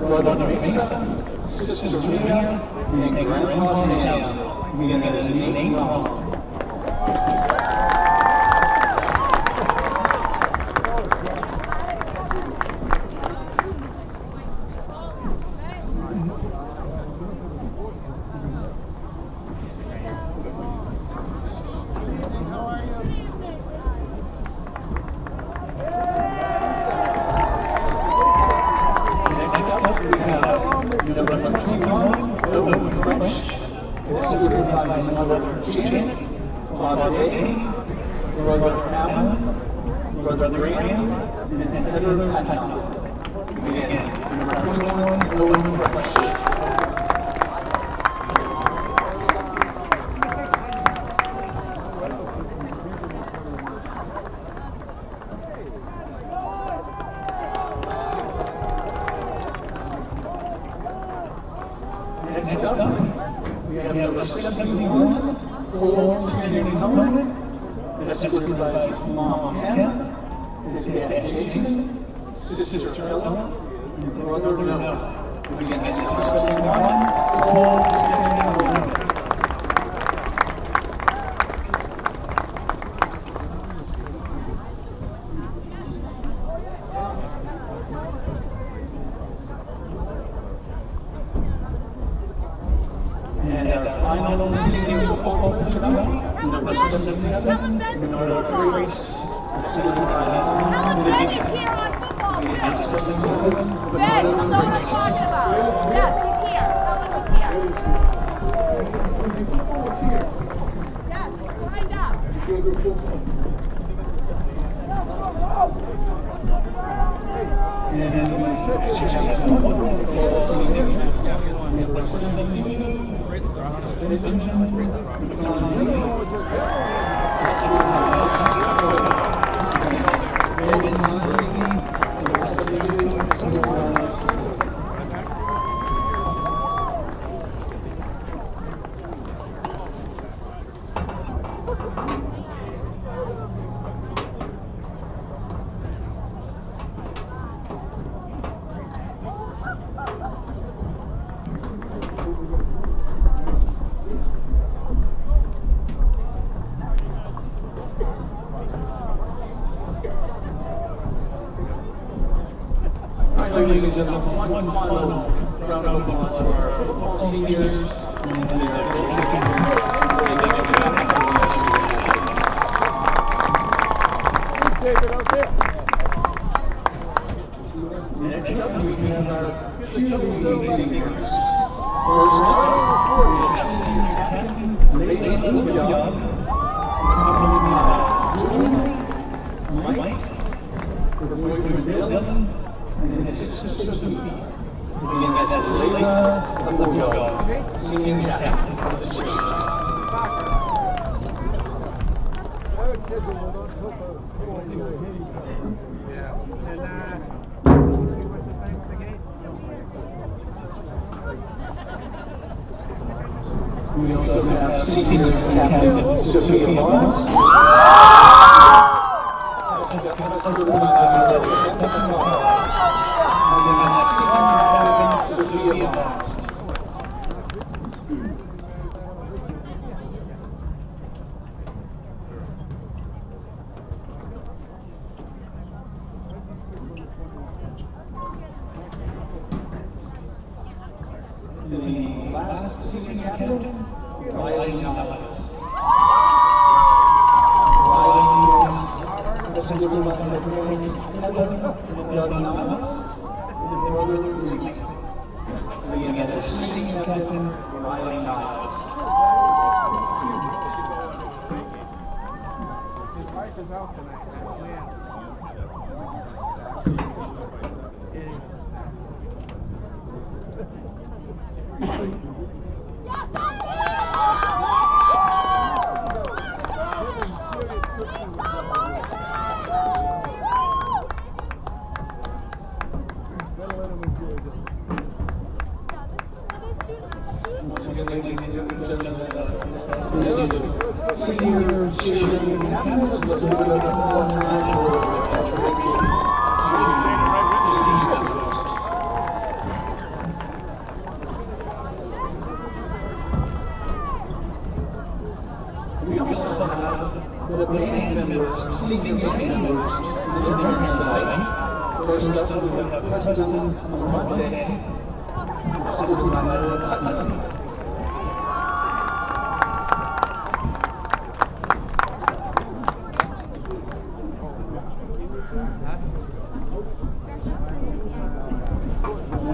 Brother Mason, Sister Miriam, and Grandpa Sam. We got his name wrong. Next up, we have number 71, Cole Tierney. This is his mom, Pam, his dad, Jason, sister Ella, and brother Noah. We get number 71, Cole Tierney. And our final single football tonight, number 77, North Race, assisted by Ben is here on football too. Ben, Race. that's what I'm talking about. Yes, he's here. Tell him he's here. Yes, he's lined up. And then we should have one football season, number 72. Ladies and gentlemen, one final round of applause for our football seniors and their Next up, we have our cheerleading seniors. First, we have senior captain Layla Young, accompanied by Mike, her boyfriend Dylan, and his sister Sophie. Again, that's Layla Young, senior captain of the Sixers. We also have senior captain Sophia Moss. Sophia Moss. The last senior captain, Riley Niles. Riley is assistant school by the parents, Heather and Douglas, and brother Lee. Leading at senior captain, Riley Niles. Senior cheerleading captains was the We also have the band members, senior band members, in their society. First up, we have Preston Monte, assisted by Noah Putnam.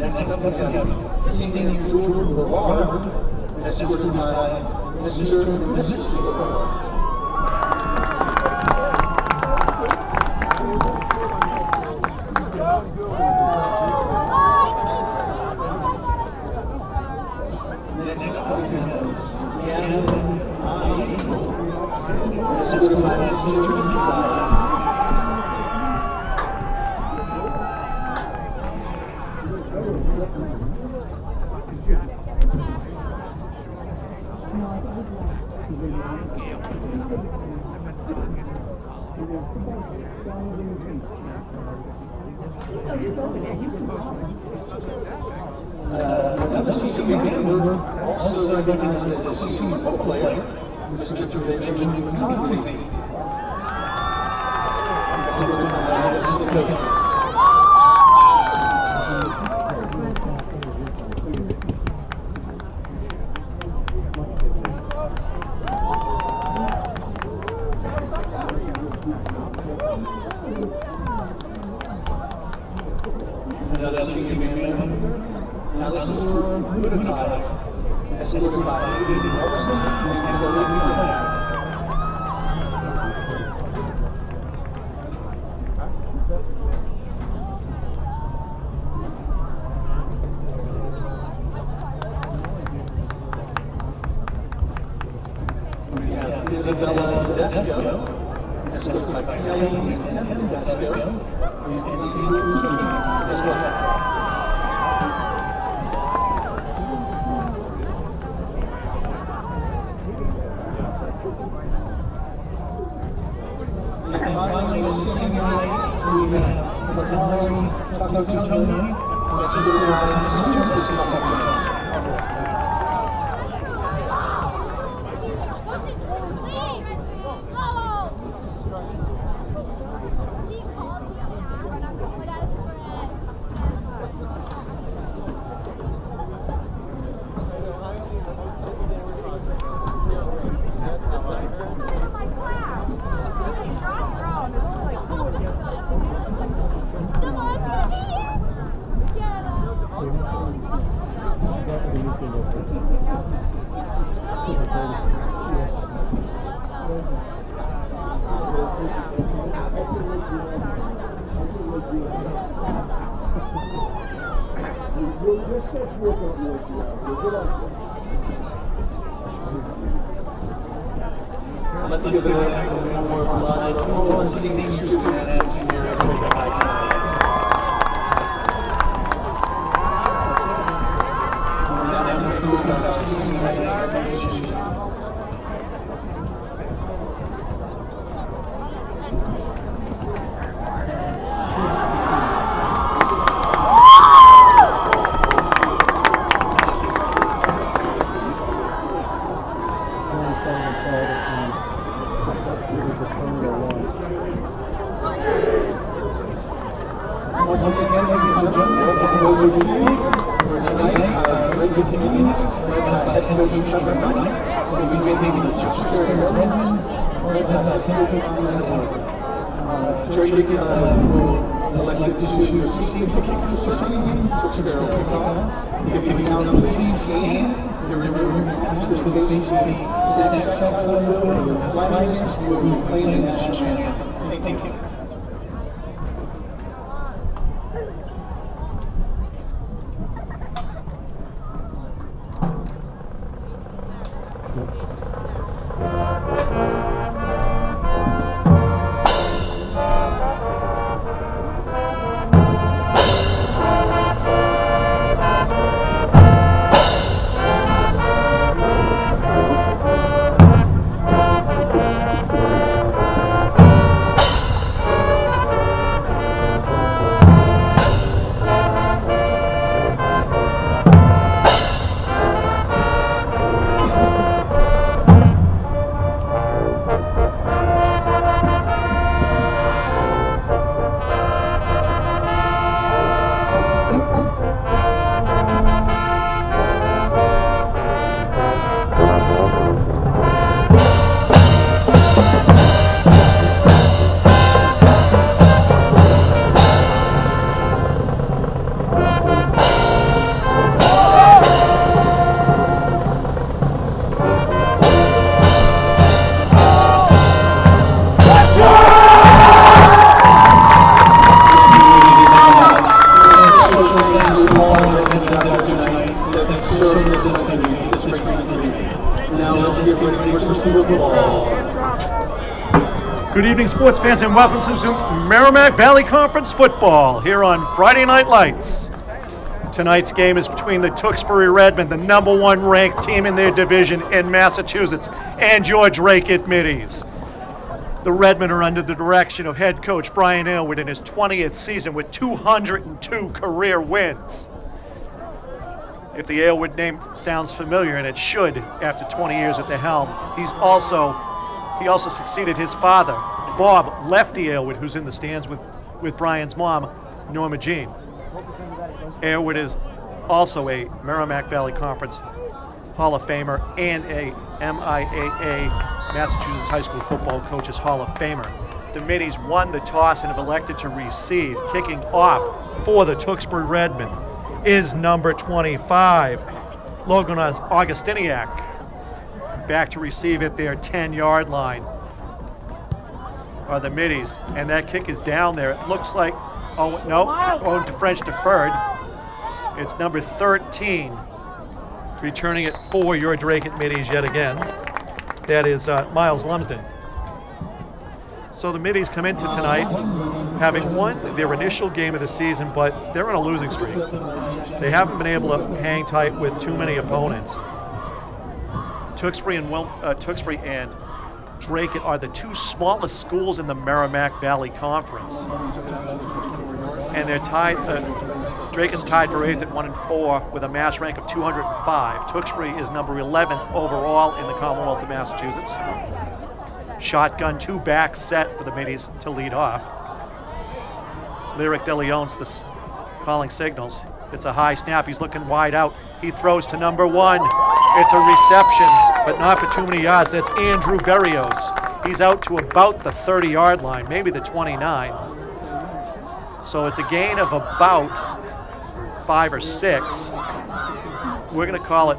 Next up, we have senior George Ballard, assisted by Mr. and Mrs. Ballard. Next up, we have Gavin I, assisted by Mr. and Mrs. I. Another senior member, also recognized as the senior football player, Mr. Benjamin Conzi. Assisted by Cisco. Another senior member, Alistair Woodcock, assisted by Amy Wilson and Olivia Miller. We have Isabella Desco, assisted by Kelly and Tim Desco, and Andrew King, respectively. And finally, senior we have Bakari Takutoni, assisted by Mr. and Mrs. Takutoni. Let's give it a round more applause for one senior student at senior elementary high school. That concludes our senior recognition. Once again, ladies and gentlemen, welcome over to you for tonight. Regular communities, led by head coach Trevor Knight, will be taking the Tewksbury Redmond, led by head coach Glenn Edward. Dracut will elect to receive the kickers for swinging. Tewksbury will kick off. If you now please stand, your masters to face the snapshots on the field. The flags will be playing the national anthem. Thank you. Good evening, sports fans, and welcome to Merrimack Valley Conference football here on Friday Night Lights. Tonight's game is between the Tewksbury Redmen, the #1 ranked team in their division in Massachusetts, and your Dracut Middies. The Redmen are under the direction of head coach Brian Aylward in his 20th season with 202 career wins. If the Aylward name sounds familiar, and it should after 20 years at the helm, he also succeeded his father, Bob Lefty Aylward, who's in the stands with Brian's mom, Norma Jean. Aylward is also a Merrimack Valley Conference Hall of Famer and a MIAA, Massachusetts High School Football Coaches Hall of Famer. The Middies won the toss and have elected to receive. Kicking off for the Tewksbury Redmen is number 25, Logan Augustiniak. Back to receive at their 10-yard line are the Middies, and that kick is down there. It looks like, oh no, Owen French deferred. It's number 13, returning it for your Dracut Middies yet again. That is Miles Lumsden. So the Middies come into tonight having won their initial game of the season, but they're on a losing streak. They haven't been able to hang tight with too many opponents. Tewksbury and Dracut are the two smallest schools in the Merrimack Valley Conference. And they're tied, Dracut's tied for 8th at 1-4 with a mass rank of 205. Tewksbury is number 11th overall in the Commonwealth of Massachusetts. Shotgun 2-back set for the Middies to lead off. Lyric DeLeon's calling signals. It's a high snap. He's looking wide out. He throws to number 1. It's a reception, but not for too many yards. That's Andrew Berrios. He's out to about the 30-yard line, maybe the 29. So it's a gain of about 5 or 6. We're going to call it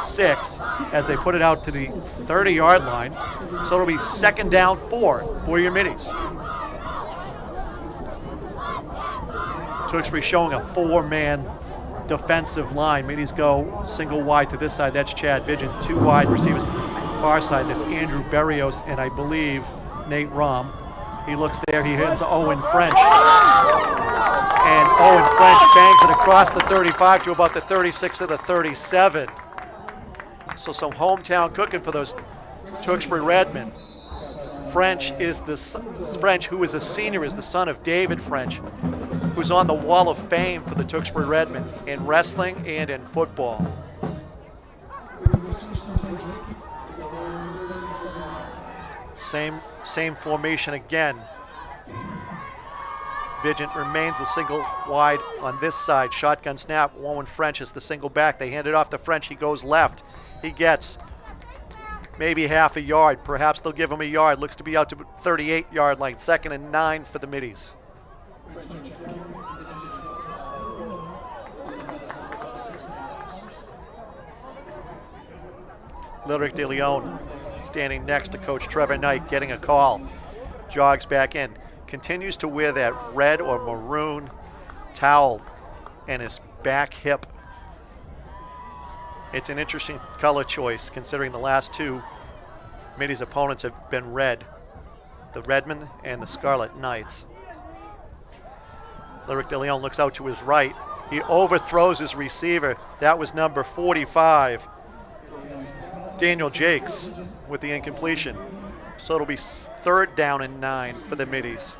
6 as they put it out to the 30-yard line. So it'll be 2nd down 4 for your Middies. Tewksbury showing a 4-man defensive line. Middies go single wide to this side. That's Chad Vidgen. 2 wide receivers to the far side. That's Andrew Berrios and I believe Nate Rom. He looks there. He hits Owen French. And Owen French bangs it across the 35 to about the 36 or the 37. So some hometown cooking for those Tewksbury Redmen. French, who is a senior, is the son of David French, who's on the Wall of Fame for the Tewksbury Redmen in wrestling and in football. Same formation again. Vigent remains the single wide on this side. Shotgun snap. Owen French is the single back. They hand it off to French. He goes left. He gets maybe half a yard. Perhaps they'll give him a yard. Looks to be out to 38-yard line. 2nd and 9 for the Middies. Lyric De Leon standing next to Coach Trevor Knight, getting a call. Jogs back in. Continues to wear that red or maroon towel and his back hip. It's an interesting color choice considering the last two Middies opponents have been red. The Redmen and the Scarlet Knights. Lyric De Leon looks out to his right. He overthrows his receiver. That was number 45. Daniel Jakes with the incompletion. So it'll be 3rd down and 9 for the Middies.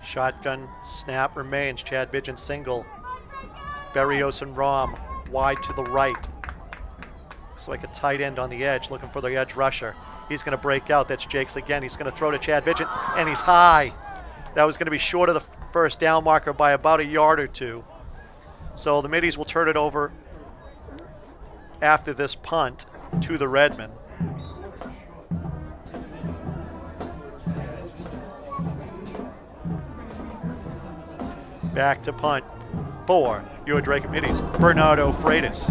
Shotgun snap remains. Chad Bidgen single. Berrios and Rom wide to the right. Looks like a tight end on the edge, looking for the edge rusher. He's going to break out. That's Jakes again. He's going to throw to Chad Bidgen, and he's high. That was going to be short of the first down marker by about a yard or two. So the Middies will turn it over after this punt to the Redmen. Back to punt for your Dracut Middies, Bernardo Freitas.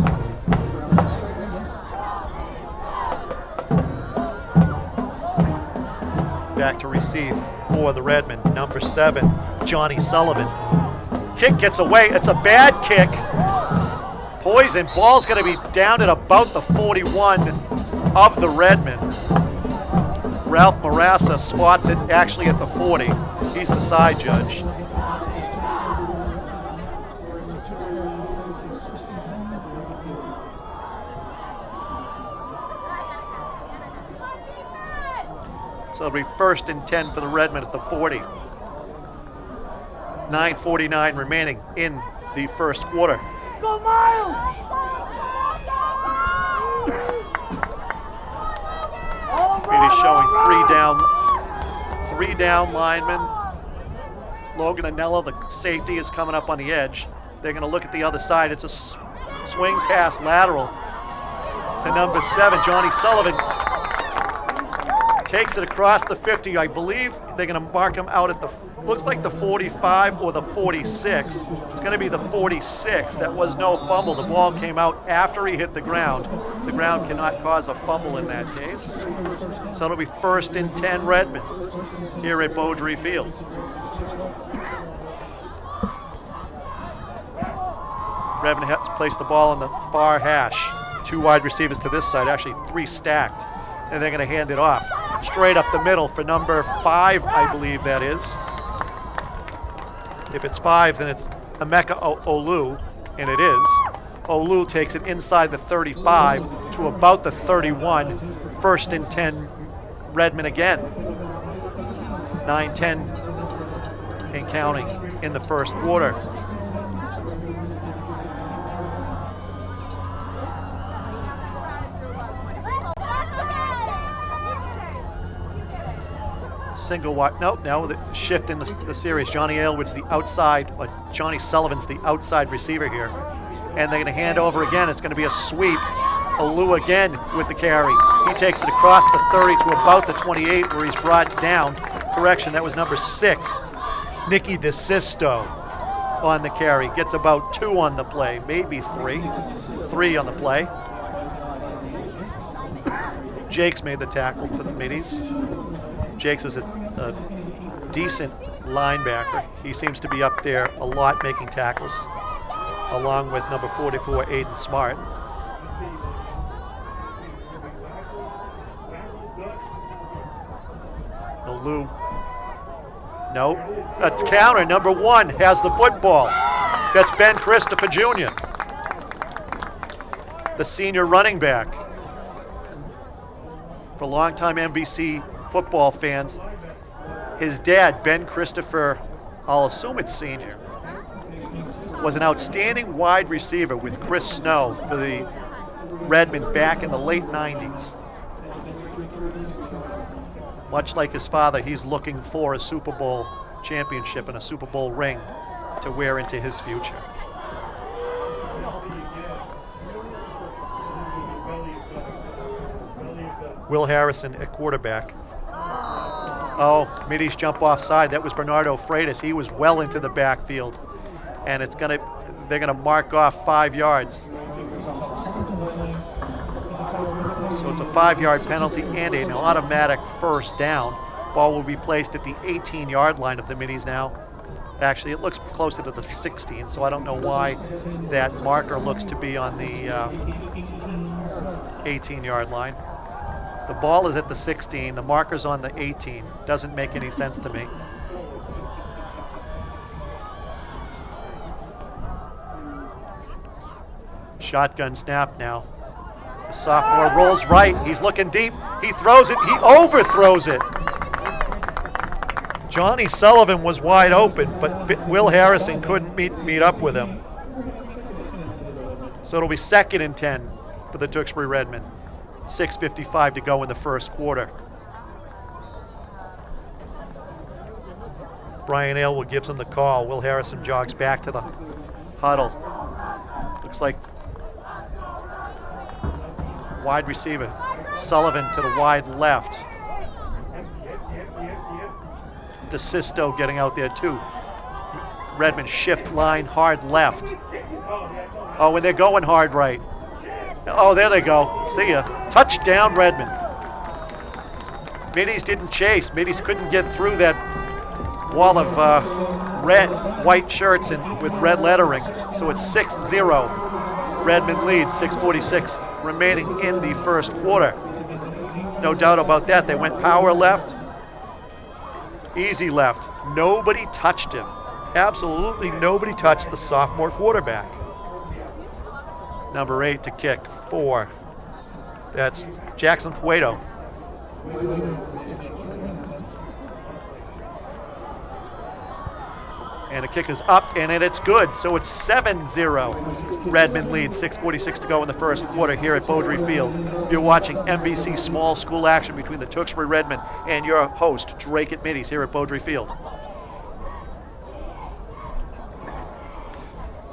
Back to receive for the Redmen, number 7, Johnny Sullivan. Kick gets away. It's a bad kick. Poison. Ball's going to be down at about the 41 of the Redmen. Ralph Marassa spots it actually at the 40. He's the side judge. So it'll be 1st and 10 for the Redmen at the 40. 9:49 remaining in the first quarter. Go Miles! It is showing three down linemen. Logan Anello, the safety, is coming up on the edge. They're going to look at the other side. It's a swing pass lateral to number 7, Johnny Sullivan. Takes it across the 50. I believe they're going to mark him out at the, looks like the 45 or the 46. It's going to be the 46. That was no fumble. The ball came out after he hit the ground. The ground cannot cause a fumble in that case. So it'll be 1st and 10 Redmen here at Beaudry Field. Redmen has to place the ball on the far hash. 2 wide receivers to this side, actually 3 stacked. And they're going to hand it off. Straight up the middle for number 5, I believe that is. If it's 5, then it's Emeka Olu, and it is. Olu takes it inside the 35 to about the 31. 1st and 10 Redmen again. 9-10 and counting in the first quarter. Single wide, no, the shift in the series. Johnny Aylward's the outside, Johnny Sullivan's the outside receiver here. And they're going to hand over again. It's going to be a sweep. Olu again with the carry. He takes it across the 30 to about the 28 where he's brought down. Correction, that was number 6, Nicky DeSisto on the carry. Gets about 2 on the play, maybe 3. 3 on the play. Jakes made the tackle for the Middies. Jakes is a decent linebacker. He seems to be up there a lot making tackles, along with number 44, Aiden Smart. Olu. No. A counter. Number 1 has the football. That's Ben Christopher Jr., the senior running back. For longtime MVC football fans, his dad, Ben Christopher, I'll assume it's senior, was an outstanding wide receiver with Chris Snow for the Redmen back in the late 90s. Much like his father, he's looking for a Super Bowl championship and a Super Bowl ring to wear into his future. Will Harrison at quarterback. Oh, Middies jump offside. That was Bernardo Freitas. He was well into the backfield. And they're gonna mark off 5 yards. So it's a 5-yard penalty and an automatic first down. Ball will be placed at the 18-yard line of the Middies now. Actually, it looks closer to the 16, so I don't know why that marker looks to be on the 18-yard line. The ball is at the 16, the marker's on the 18. Doesn't make any sense to me. Shotgun snap now. The sophomore rolls right, he's looking deep, he throws it, he overthrows it. Johnny Sullivan was wide open, but Will Harrison couldn't meet up with him. So it'll be 2nd and 10 for the Tewksbury Redmen. 6:55 to go in the first quarter. Brian Aylward gives him the call. Will Harrison jogs back to the huddle. Looks like wide receiver. Sullivan to the wide left. DeSisto getting out there too. Redmond shift line hard left. Oh, and they're going hard right. Oh, there they go. See ya. Touchdown, Redmond. Middies didn't chase. Middies couldn't get through that wall of white shirts and with red lettering. So it's 6-0. Redmond leads, 6:46 remaining in the first quarter. No doubt about that. They went power left, easy left. Nobody touched him. Absolutely nobody touched the sophomore quarterback. Number 8 to kick, 4. That's Jackson Fuedo. And the kick is up, and it's good. So it's 7-0. Redmond leads, 6:46 to go in the first quarter here at Beaudry Field. You're watching MVC small school action between the Tewksbury Redmen and your host, Dracut Middies, here at Beaudry Field.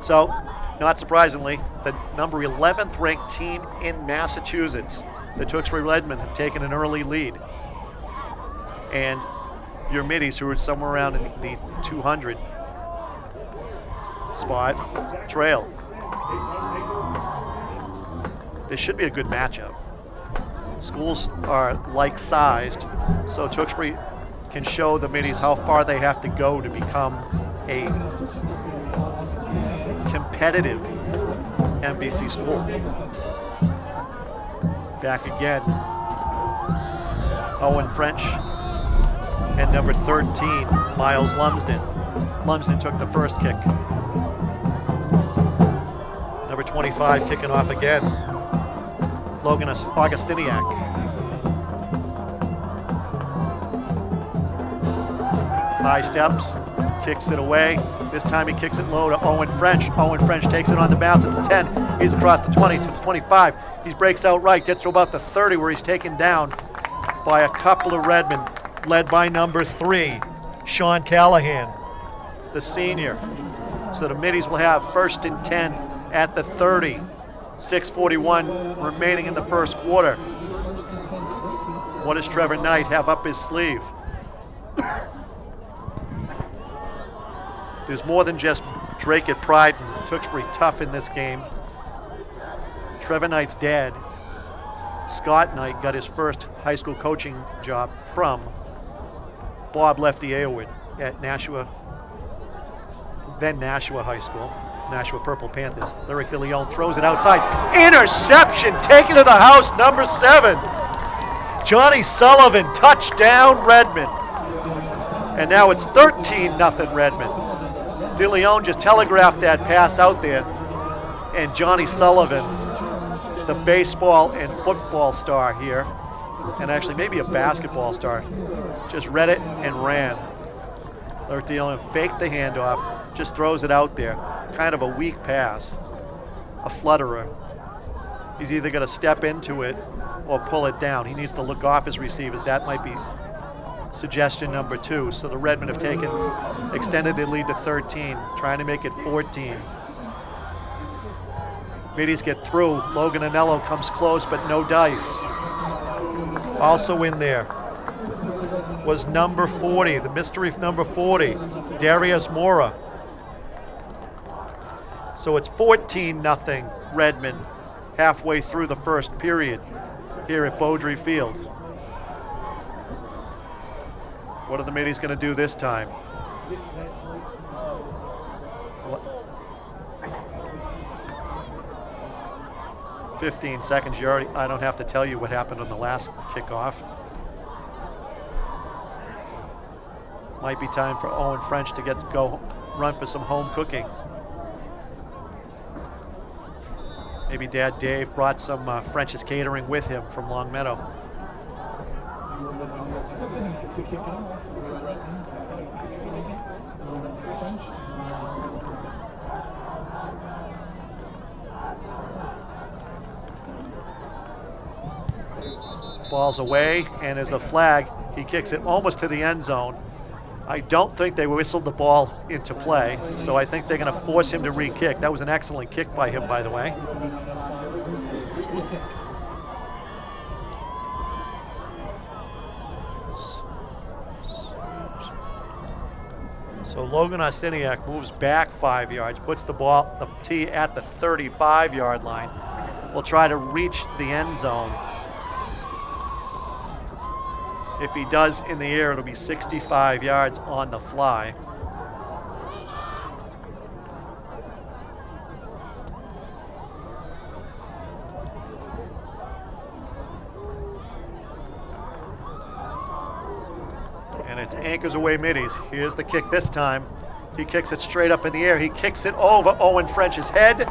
So, not surprisingly, the number 11th ranked team in Massachusetts, the Tewksbury Redmen, have taken an early lead. And your Middies, who are somewhere around in the 200 spot, trail. This should be a good matchup. Schools are like-sized, so Tewksbury can show the Middies how far they have to go to become a competitive MVC school. Back again. Owen French and number 13, Miles Lumsden. Lumsden took the first kick. Number 25 kicking off again. Logan Augustiniak. High steps, kicks it away. This time he kicks it low to Owen French. Owen French takes it on the bounce at the 10. He's across the 20 to the 25. He breaks out right, gets to about the 30 where he's taken down by a couple of Redmen, led by number 3, Sean Callahan, the senior. So the Middies will have 1st and 10 at the 30. 6:41 remaining in the first quarter. What does Trevor Knight have up his sleeve? There's more than just Dracut pride and Tewksbury tough in this game. Trevor Knight's dad, Scott Knight, got his first high school coaching job from Bob Lefty Aylward at Nashua High School, Nashua Purple Panthers. Lyric DeLeon throws it outside. Interception taken to the house, number 7. Johnny Sullivan, touchdown Redmond. And now it's 13-0 Redmond. DeLeon just telegraphed that pass out there, and Johnny Sullivan, the baseball and football star here, and actually maybe a basketball star, just read it and ran. Lyric DeLeon faked the handoff, just throws it out there. Kind of a weak pass, a flutterer. He's either going to step into it or pull it down. He needs to look off his receivers. That might be suggestion number 2. So the Redmen have extended their lead to 13, trying to make it 14. Middies get through. Logan Anello comes close, but no dice. Also in there was number 40, the mystery number 40, Darius Mora. So it's 14-0 Redmond halfway through the first period here at Beaudry Field. What are the Middies going to do this time? 15 seconds. I don't have to tell you what happened on the last kickoff. Might be time for Owen French to go run for some home cooking. Maybe Dad Dave brought some French's Catering with him from Long Meadow. Ball's away, and as a flag, he kicks it almost to the end zone. I don't think they whistled the ball into play, so I think they're going to force him to re-kick. That was an excellent kick by him, by the way. So Logan Ostiniak moves back 5 yards, puts the tee at the 35-yard line. Will try to reach the end zone. If he does in the air, it'll be 65 yards on the fly. And it's anchors away Middies. Here's the kick this time. He kicks it straight up in the air. He kicks it over Owen French's head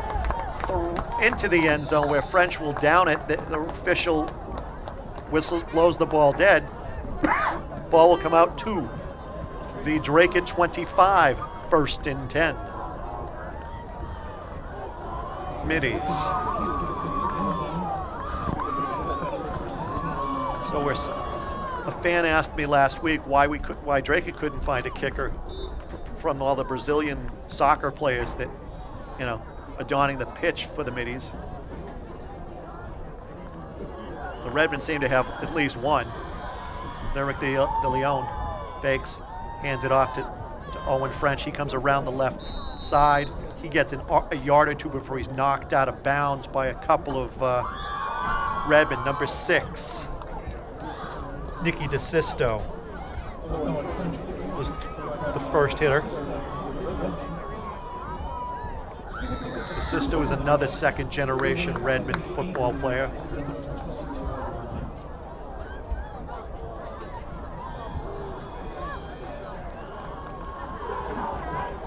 into the end zone where French will down it. The official whistle blows the ball dead. Ball will come out to the Dracut 25, 1st and 10. Middies. So a fan asked me last week why Dracut couldn't find a kicker from all the Brazilian soccer players that, adorning the pitch for the Middies. The Redmen seem to have at least one. Derek De Leon fakes, hands it off to Owen French. He comes around the left side. He gets a yard or two before he's knocked out of bounds by a couple of Redmen. Number 6, Nicky DeSisto was the first hitter. DeSisto is another second-generation Redmen football player.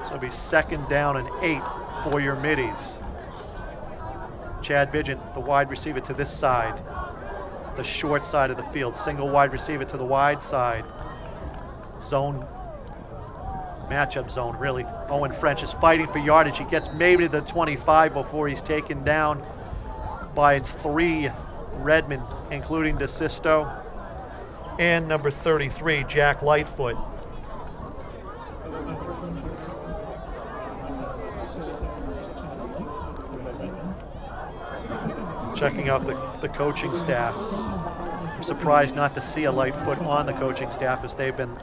So it'll be 2nd down and 8 for your Middies. Chad Vigent, the wide receiver to this side, the short side of the field. Single wide receiver to the wide side. Zone, matchup zone, really. Owen French is fighting for yardage. He gets maybe to the 25 before he's taken down by 3 Redmen, including DeSisto and number 33, Jack Lightfoot. Checking out the coaching staff. I'm surprised not to see a Lightfoot on the coaching staff, as they've been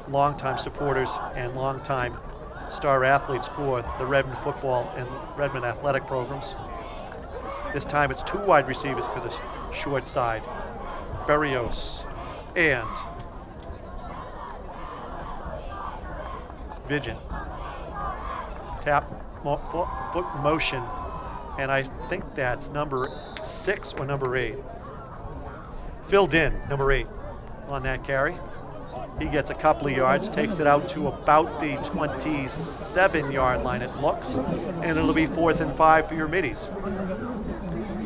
longtime supporters and longtime star athletes for the Redmond football and Redmond athletic programs. This time it's 2 wide receivers to the short side. Berrios and Vigent. Tap, foot motion, and I think that's number 6 or number 8. Phil Din, number 8, on that carry. He gets a couple of yards, takes it out to about the 27-yard line, it looks, and it'll be 4th and 5 for your Middies.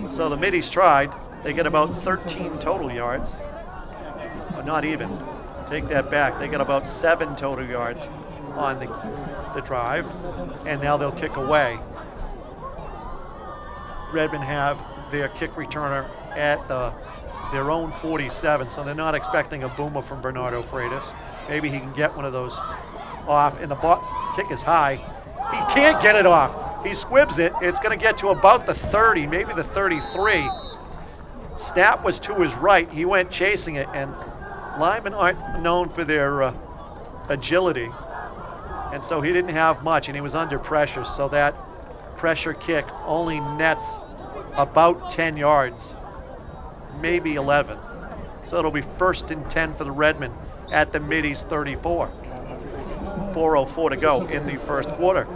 So the Middies tried. They get about 13 total yards. Or not even. Take that back. They get about 7 total yards on the drive, and now they'll kick away. Redmen have their kick returner at the their own 47, so they're not expecting a boomer from Bernardo Freitas. Maybe he can get one of those off, and the kick is high. He can't get it off. He squibs it. It's going to get to about the 30, maybe the 33. Snap was to his right. He went chasing it, and linemen aren't known for their agility, and so he didn't have much, and he was under pressure, so that pressure kick only nets about 10 yards, maybe 11. So it'll be 1st and 10 for the Redmen at the Middies 34. 4:04 to go in the first quarter.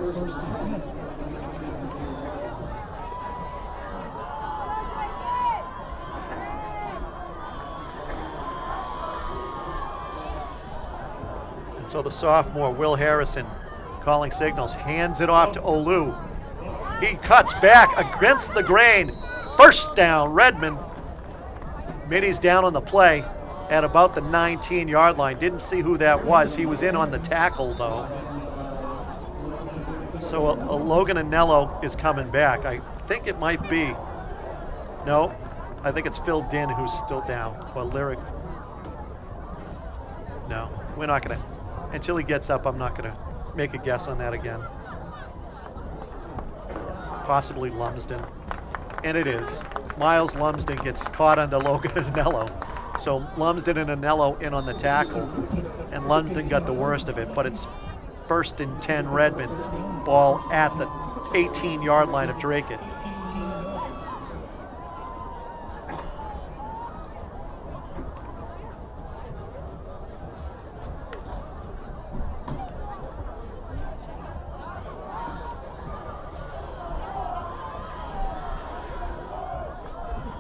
And so the sophomore, Will Harrison, calling signals, hands it off to Olu. He cuts back against the grain. First down, Redmond. Middies down on the play at about the 19-yard line. Didn't see who that was. He was in on the tackle, though. So Logan Anello is coming back. I think it might be. No, I think it's Phil Dinn who's still down. Or Lyric. No, we're not going to. Until he gets up, I'm not going to make a guess on that again. Possibly Lumsden. And it is. Miles Lumsden gets caught under Logan Anello. So Lumsden and Anello in on the tackle. And Lumsden got the worst of it, but it's 1st and 10 Redmond. Ball at the 18-yard line of Dracut.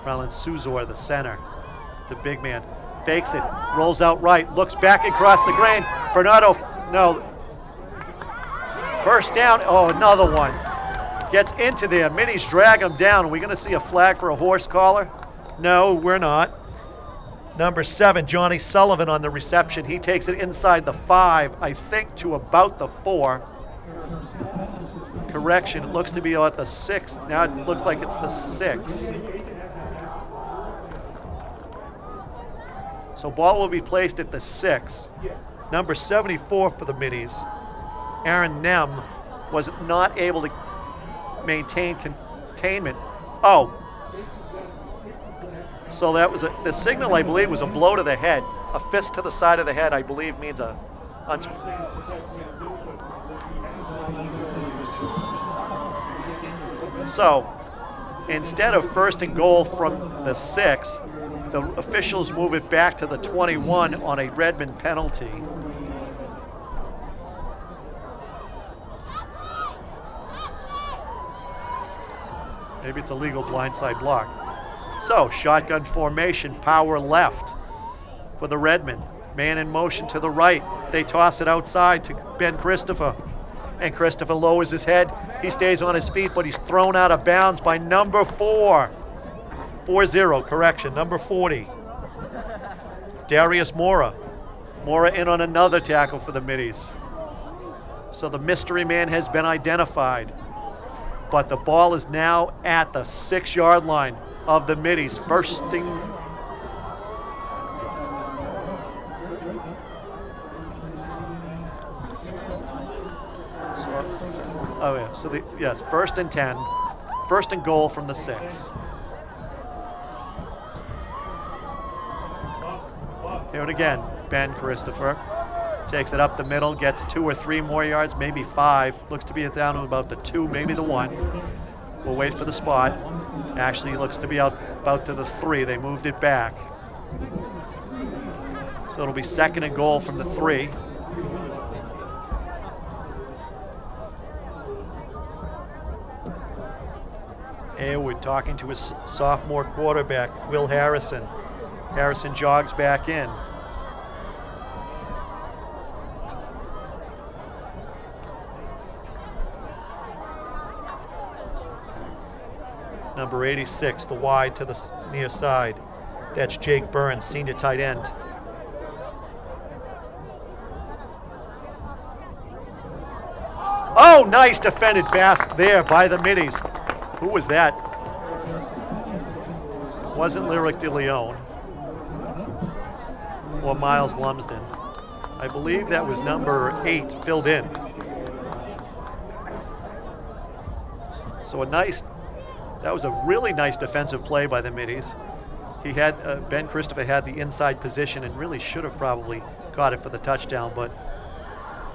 Marlon Suzor, the center, the big man, fakes it, rolls out right, looks back across the grain. Bernardo, no. First down, oh, another one. Gets into there, Middies drag him down. Are we going to see a flag for a horse collar? No, we're not. Number 7, Johnny Sullivan on the reception. He takes it inside the 5, I think to about the 4. Correction, it looks to be at the 6. Now it looks like it's the 6. So ball will be placed at the 6. Number 74 for the Middies, Aaron Nem, was not able to maintain containment. Oh, so that was the signal, I believe, was a blow to the head. A fist to the side of the head, I believe, means a So instead of 1st and goal from the 6, the officials move it back to the 21 on a Redmond penalty. Maybe it's a legal blindside block. So, shotgun formation, power left for the Redmond. Man in motion to the right. They toss it outside to Ben Christopher. And Christopher lowers his head. He stays on his feet, but he's thrown out of bounds by number 4. 4-0, correction, number 40. Darius Mora. Mora in on another tackle for the Middies. So the mystery man has been identified. But the ball is now at the 6-yard line of the Middies. Firsting. Yes, 1st and 10. 1st and goal from the 6. Here it again, Ben Christopher takes it up the middle, gets 2 or 3 more yards, maybe 5. Looks to be down to about the 2, maybe the 1. We'll wait for the spot. Actually looks to be out about to the 3. They moved it back. So it'll be 2nd and goal from the 3. Airwood talking to his sophomore quarterback, Will Harrison. Harrison jogs back in. Number 86, the wide to the near side. That's Jake Burns, senior tight end. Oh, nice defended pass there by the Middies. Who was that? Wasn't Lyric De Leon. or Miles Lumsden. I believe that was number 8 filled in. So that was a really nice defensive play by the middies. He had, Ben Christopher had the inside position and really should have probably got it for the touchdown, but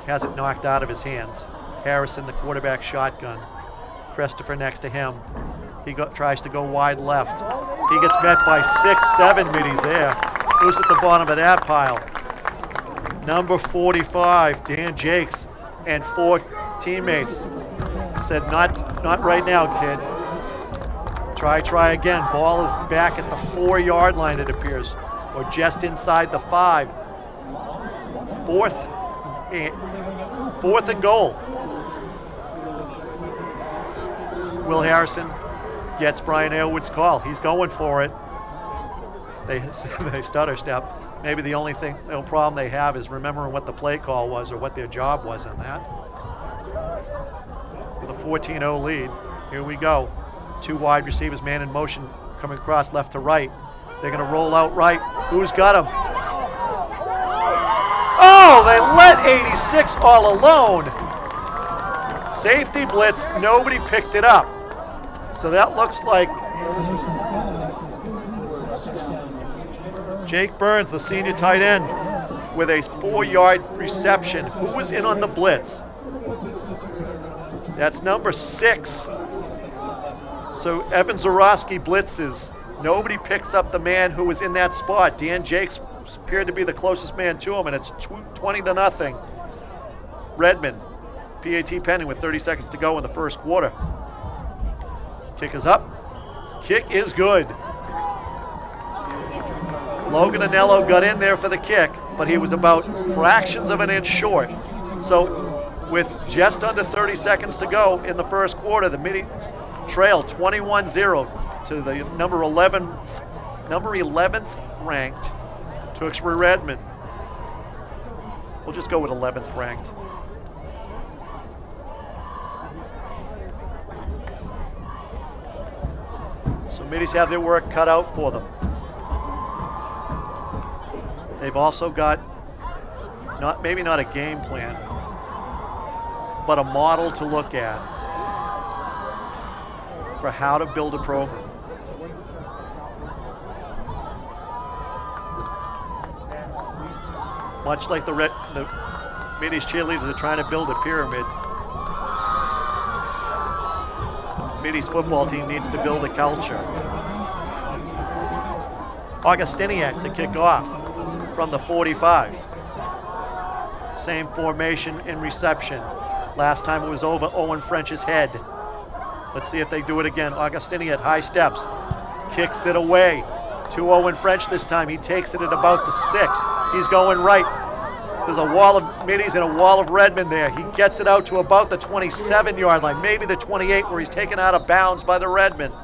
has it knocked out of his hands. Harrison, the quarterback shotgun. Christopher next to him. He tries to go wide left. He gets met by 6, 7 middies there. Who's at the bottom of that pile? Number 45, Dan Jakes, and 4 teammates said, not right now, kid. Try again. Ball is back at the 4-yard line, it appears, or just inside the 5. Fourth and goal. Will Harrison gets Brian Aylwood's call. He's going for it. They stutter step. Maybe the only problem they have is remembering what the play call was or what their job was in that. With a 14-0 lead, here we go. 2 wide receivers, man in motion, coming across left to right. They're going to roll out right. Who's got him? Oh, they let 86 all alone. Safety blitz, nobody picked it up. So that looks like Jake Burns, the senior tight end, with a 4-yard reception. Who was in on the blitz? That's number 6. So Evan Zarowski blitzes. Nobody picks up the man who was in that spot. Dan Jakes appeared to be the closest man to him, and it's 20-0. Redmond, PAT pending with 30 seconds to go in the first quarter. Kick is up. Kick is good. Logan Anello got in there for the kick, but he was about fractions of an inch short. So with just under 30 seconds to go in the first quarter, the middies trail 21-0 to the number 11th ranked Tewksbury Redmond. We'll just go with 11th ranked. So middies have their work cut out for them. They've also got maybe not a game plan, but a model to look at for how to build a program. Much like the middies cheerleaders are trying to build a pyramid, the middies football team needs to build a culture. Augustiniak to kick off from the 45. Same formation in reception. Last time it was over Owen French's head. Let's see if they do it again. Augustiniak, high steps, kicks it away to Owen French this time. He takes it at about the 6. He's going right. There's a wall of middies and a wall of Redmond there. He gets it out to about the 27-yard line, maybe the 28, where he's taken out of bounds by the Redmond.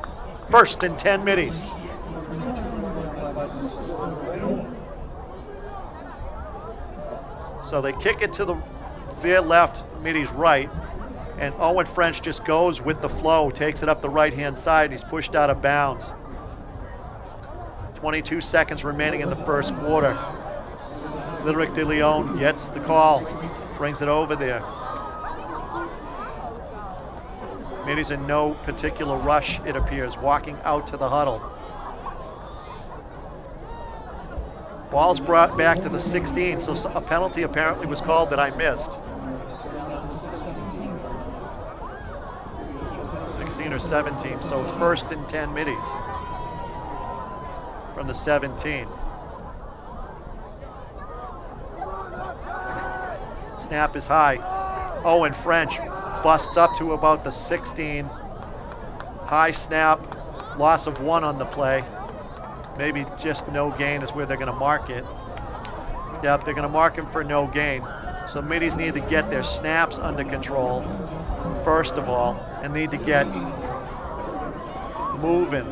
1st and 10 middies. So they kick it to their left, middies right, and Owen French just goes with the flow, takes it up the right-hand side. He's pushed out of bounds. 22 seconds remaining in the first quarter. Liderick de Leon gets the call, brings it over there. Middies in no particular rush, it appears, walking out to the huddle. Ball's brought back to the 16, so a penalty apparently was called that I missed. 16 or 17, so 1st and 10 middies from the 17. Snap is high. Owen French busts up to about the 16. High snap, loss of 1 on the play. Maybe just no gain is where they're going to mark it. Yep, they're going to mark him for no gain. So middies need to get their snaps under control, first of all, and need to get moving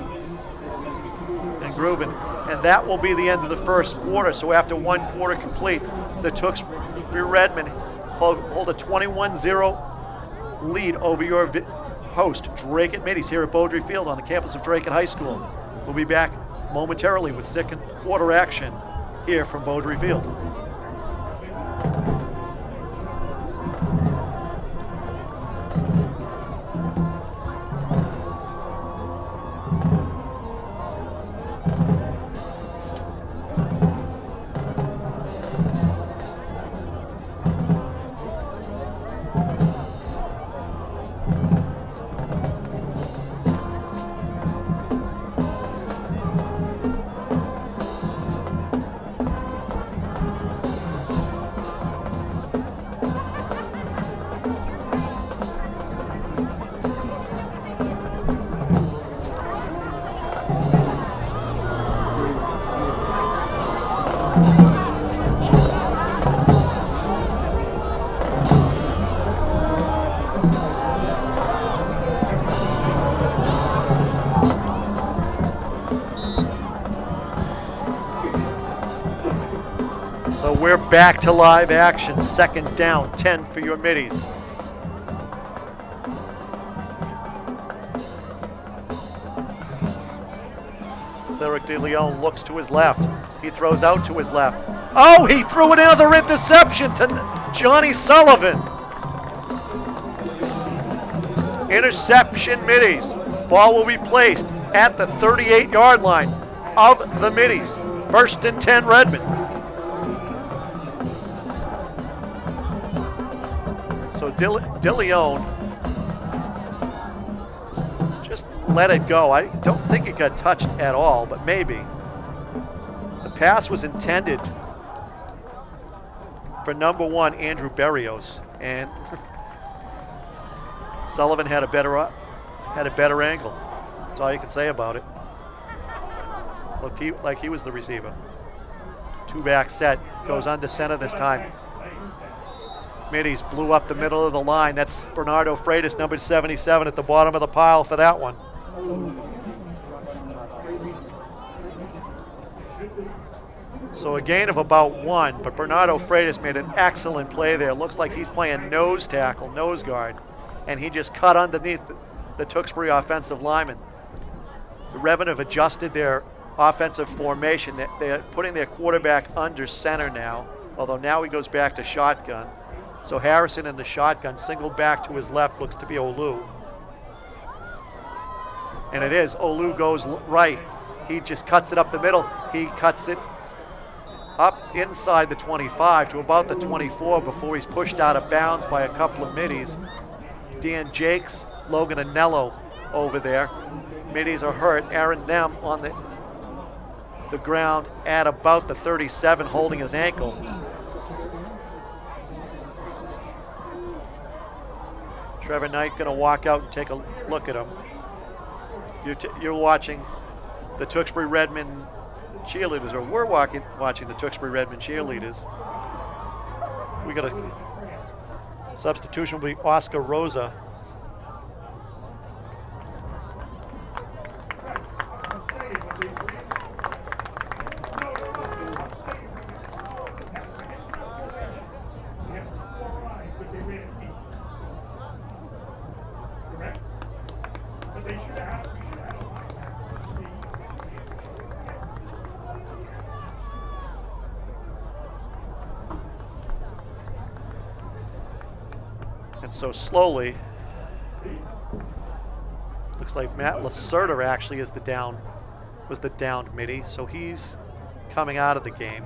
and grooving. And that will be the end of the first quarter. So after 1 quarter complete, the Tewksbury Redmond hold a 21-0 lead over your host, Dracut Middies, here at Beaudry Field on the campus of Dracut High School. We'll be back momentarily with second quarter action here from Beaudry Field. So we're back to live action. Second down, 10 for your middies. Derek DeLeon looks to his left. He throws out to his left. Oh, he threw another interception to Johnny Sullivan. Interception, middies. Ball will be placed at the 38-yard line of the middies. 1st and 10, Redmond. So DeLeon just let it go. I don't think it got touched at all, but maybe. The pass was intended for number 1, Andrew Berrios, and Sullivan had a better angle. That's all you can say about it. Looked like he was the receiver. 2-back set, goes under center this time. Middies blew up the middle of the line. That's Bernardo Freitas, number 77, at the bottom of the pile for that one. So a gain of about 1, but Bernardo Freitas made an excellent play there. Looks like he's playing nose tackle, nose guard, and he just cut underneath the Tewksbury offensive lineman. The Redmond have adjusted their offensive formation. They're putting their quarterback under center now, although now he goes back to shotgun. So Harrison in the shotgun, single back to his left, looks to be Olu. And it is. Olu goes right. He just cuts it up the middle. He cuts it up inside the 25 to about the 24 before he's pushed out of bounds by a couple of middies. Dan Jakes, Logan Anello over there. Middies are hurt. Aaron Nem on the ground at about the 37, holding his ankle. Trevor Knight going to walk out and take a look at him. You're watching the Tewksbury Redmond cheerleaders, or we're watching the Tewksbury Redmond cheerleaders. We got a substitution will be Oscar Rosa. And so slowly, looks like Matt Lacerda actually was the downed middie, so he's coming out of the game.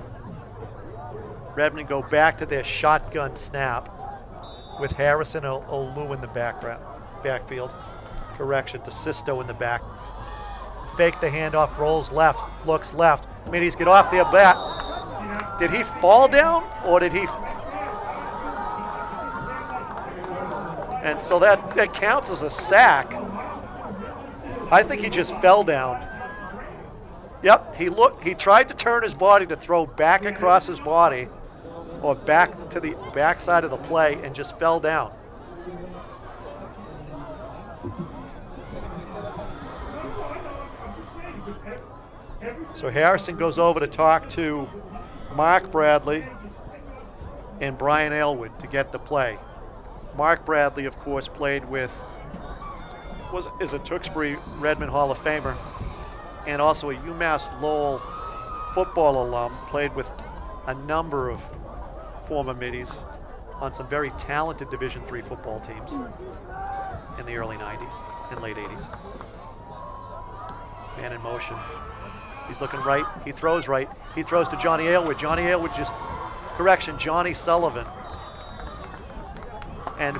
Redmond go back to their shotgun snap with Harrison Olu in the backfield. Correction to Sisto in the back. Fake the handoff, rolls left, looks left. Middies get off their bat. Did he fall down, or did he? And so that counts as a sack. I think he just fell down. Yep, he tried to turn his body to throw back across his body or back to the backside of the play and just fell down. So Harrison goes over to talk to Mark Bradley and Brian Aylward to get the play. Mark Bradley, of course, played with, is a Tewksbury Redmond Hall of Famer and also a UMass Lowell football alum, played with a number of former middies on some very talented Division III football teams in the early 90s and late 80s. Man in motion. He's looking right. He throws right. He throws to Johnny Aylward. Johnny Aylward Johnny Sullivan. And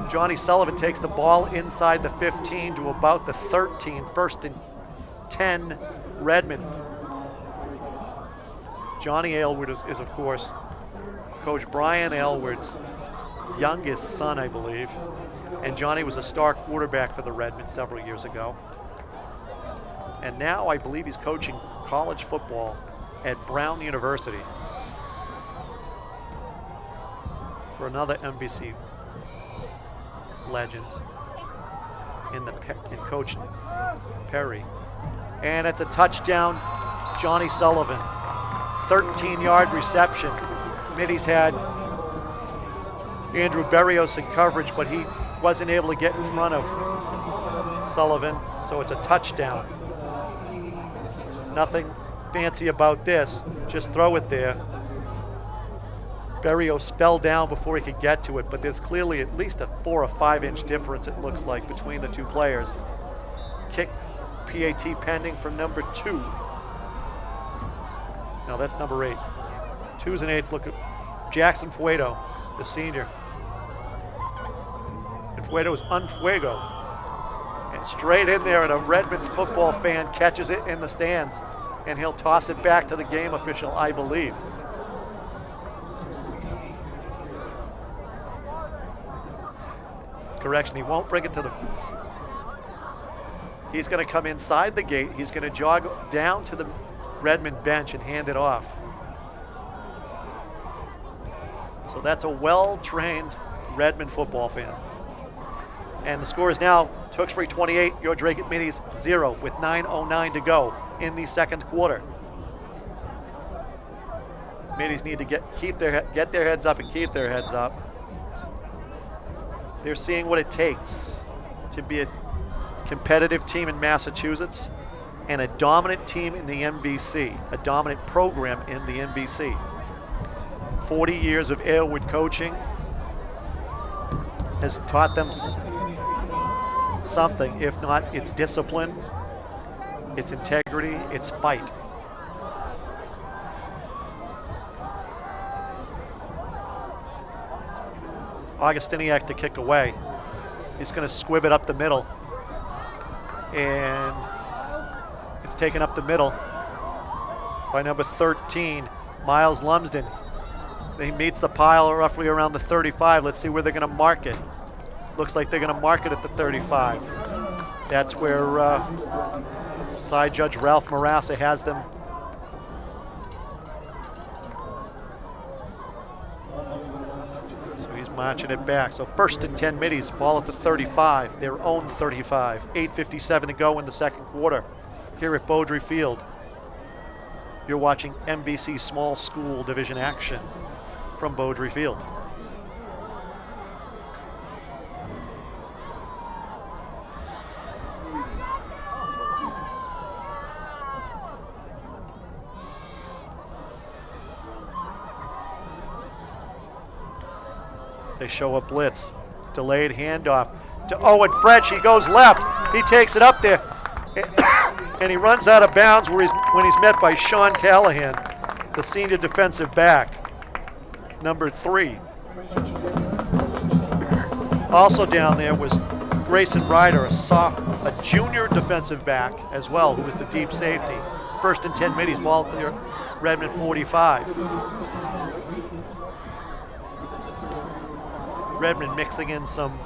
Johnny Sullivan takes the ball inside the 15 to about the 13, 1st and 10, Redmond. Johnny Aylward is of course, Coach Brian Aylward's youngest son, I believe. And Johnny was a star quarterback for the Redmen several years ago. And now I believe he's coaching college football at Brown University for another MVC legend in Coach Perry. And it's a touchdown, Johnny Sullivan. 13-yard reception. Middies had Andrew Berrios in coverage, but he wasn't able to get in front of Sullivan, so it's a touchdown. Nothing fancy about this, just throw it there. Berrios fell down before he could get to it, but there's clearly at least a 4 or 5 inch difference, it looks like, between the two players. Kick PAT pending from number 2. No, that's number 8. 2s and 8s, look at Jackson Fuedo, the senior. And Fuedo is un fuego. And straight in there, and a Redmond football fan catches it in the stands. And he'll toss it back to the game official, I believe. Correction, he won't bring it to the... He's going to come inside the gate. He's going to jog down to the Redmond bench and hand it off. So that's a well-trained Redmond football fan. And the score is now Tewksbury 28, your Dracut Middies 0 with 9:09 to go in the second quarter. Middies need to get their heads up and keep their heads up. They're seeing what it takes to be a competitive team in Massachusetts and a dominant team in the MVC, a dominant program in the MVC. 40 years of Aylward coaching has taught them something, if not its discipline, its integrity, its fight. Augustiniak to kick away. He's going to squib it up the middle. And it's taken up the middle by number 13, Miles Lumsden. He meets the pile roughly around the 35. Let's see where they're going to mark it. Looks like they're going to mark it at the 35. That's where side judge Ralph Marassa has them. So he's marching it back. So 1st and 10 Middies, ball at the 35, their own 35. 8:57 to go in the second quarter here at Beaudry Field. You're watching MVC Small School Division action from Beaudry Field. They show a blitz. Delayed handoff to Owen French. He goes left. He takes it up there. And he runs out of bounds when he's met by Sean Callahan, the senior defensive back, number 3. Also down there was Grayson Ryder, a junior defensive back as well, who was the deep safety. 1st and 10 Middies, ball at the Redmond 45. Redmond mixing in some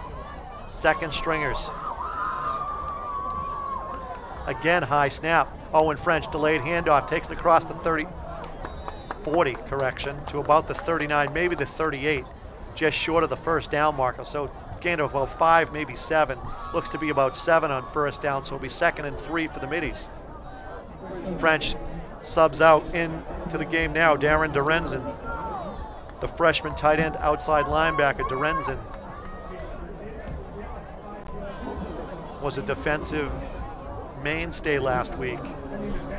second stringers. Again, high snap. Owen French, delayed handoff, takes it across the 40, to about the 39, maybe the 38, just short of the first down marker. So gain of about 5, maybe 7. Looks to be about 7 on first down, so it'll be 2nd and 3 for the Middies. French subs out into the game now. Darren Dorenzen, the freshman tight end, outside linebacker. Dorenzen was a defensive mainstay last week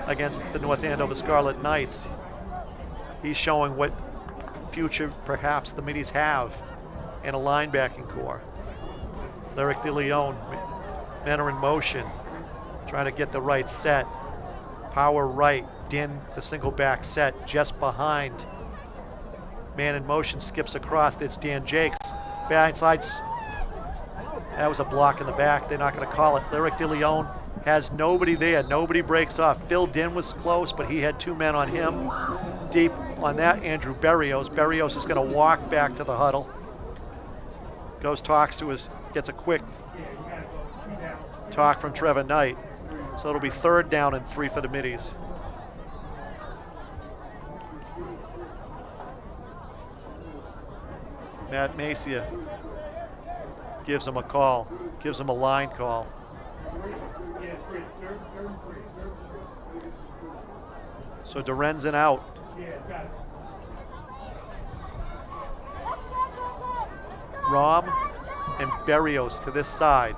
against the North Andover Scarlet Knights. He's showing what future perhaps the Middies have in a linebacking core. Lyric De Leon, men are in motion, trying to get the right set. Power right, Din, the single back set, just behind. Man in motion, skips across, it's Dan Jakes. Behind sides, that was a block in the back, they're not gonna call it. Lyric De Leon has nobody there, nobody breaks off. Phil Din was close, but he had two men on him. Deep on that, Andrew Berrios. Berrios is gonna walk back to the huddle. Goes, talks to his, gets a quick talk from Trevor Knight. So it'll be 3rd down and 3 for the Middies. Matt Macia gives him a call, gives him a line call. So Dorenzen out. Rom and Berrios to this side.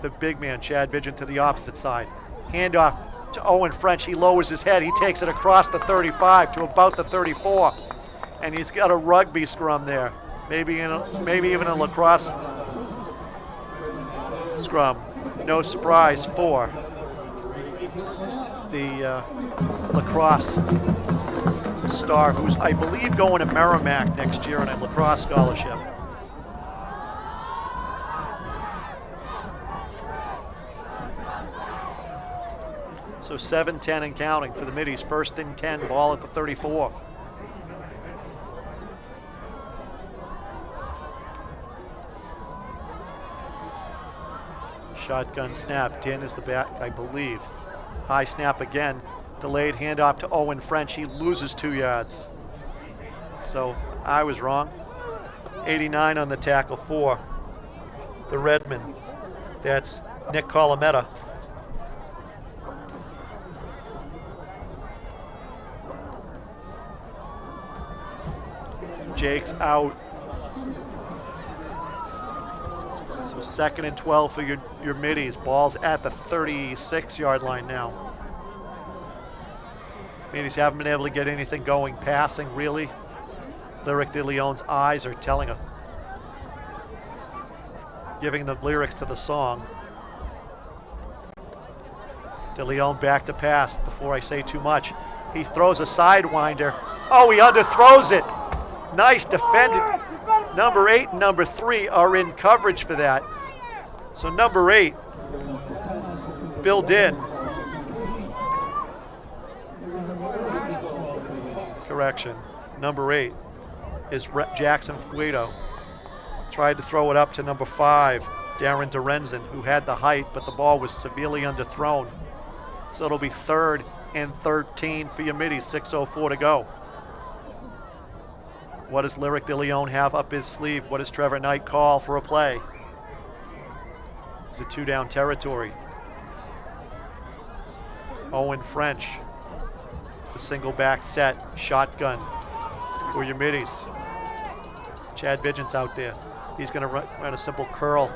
The big man, Chad Vigent, to the opposite side. Handoff to Owen French. He lowers his head. He takes it across the 35 to about the 34. And he's got a rugby scrum there. Maybe even a lacrosse scrum. No surprise for the lacrosse star, who's, I believe, going to Merrimack next year on a lacrosse scholarship. So 7-10 and counting for the Middies. 1st and 10, ball at the 34. Shotgun snap. Din is the back, I believe. High snap again. Delayed handoff to Owen French. He loses 2 yards. So I was wrong. 89 on the tackle for the Redmen. That's Nick Colometta. Jake's out. So 2nd and 12 for your Middies. Ball's at the 36-yard line now. Middies haven't been able to get anything going passing, really. Lyric De Leon's eyes are telling us, giving the lyrics to the song. De Leon back to pass before I say too much. He throws a sidewinder. Oh, he underthrows it. Nice defended. Number 8 and number 3 are in coverage for that. So number 8, Phil Din. Correction. Number 8 is Jackson Fuedo. Tried to throw it up to number 5, Darren Dorenzen, who had the height, but the ball was severely underthrown. So it'll be 3rd and 13 for your Middies. 6:04 to go. What does Lyric De Leon have up his sleeve? What does Trevor Knight call for a play? It's a 2-down territory. Owen French, the single back set, shotgun for your Middies. Chad Vigent's out there. He's going to run a simple curl.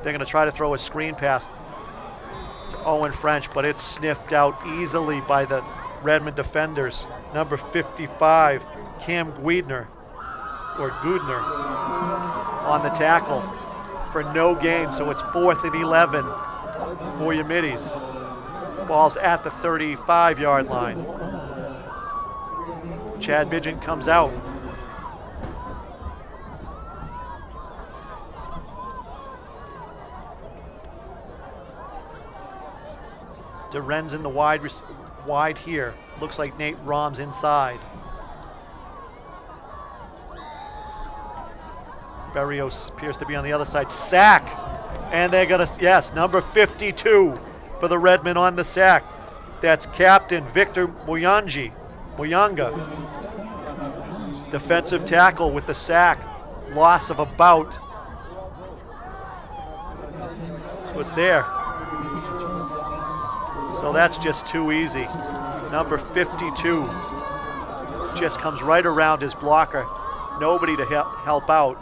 They're going to try to throw a screen pass to Owen French, but it's sniffed out easily by the Redmond defenders. Number 55, Cam Gudner on the tackle for no gain, so it's 4th and 11 for your Middies. Ball's at the 35-yard line. Chad Vigent comes out. Dorenzen the wide here. Looks like Nate Rom's inside. Berrios appears to be on the other side. Sack. And they're going to, yes, number 52 for the Redmen on the sack. That's Captain Victor Muyanga. Defensive tackle with the sack. Loss of about. So it's there. So that's just too easy. Number 52 just comes right around his blocker. Nobody to help out.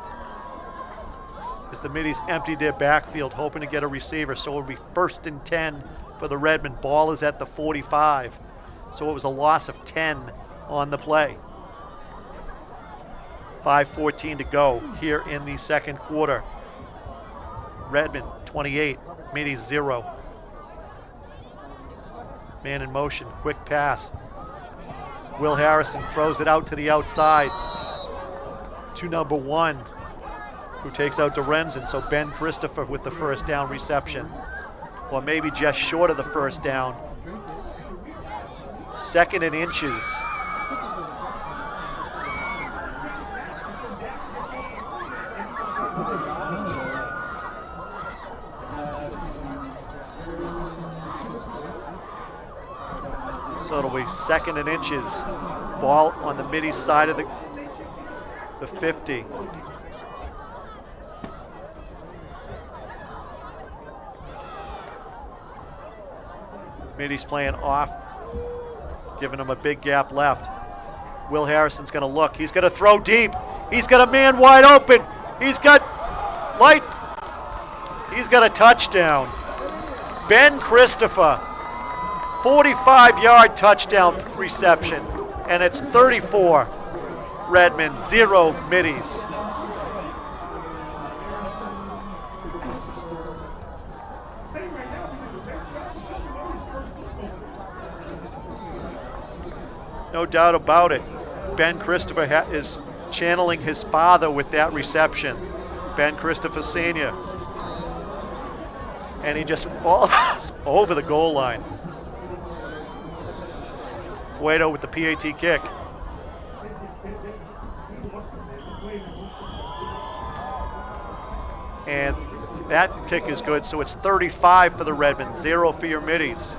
as the Middies emptied their backfield, hoping to get a receiver. So it'll be 1st and 10 for the Redmen. Ball is at the 45. So it was a loss of 10 on the play. 5:14 to go here in the second quarter. Redmen 28, Middies 0. Man in motion, quick pass. Will Harrison throws it out to the outside to number 1, who takes out Dorenzen. So Ben Christopher with the first down reception, or maybe just short of the first down. 2nd and inches. So it'll be 2nd and inches. Ball on the Middies side of the 50. Middies playing off, giving him a big gap left. Will Harrison's gonna look. He's gonna throw deep. He's got a man wide open. He's got light. He's got a touchdown. Ben Christopher, 45-yard touchdown reception, and it's 34 Redmen, 0 Middies. No doubt about it. Ben Christopher is channeling his father with that reception. Ben Christopher Sr. And he just falls over the goal line. Fuedo with the PAT kick. And that kick is good, so it's 35 for the Redmen, 0 for your Middies.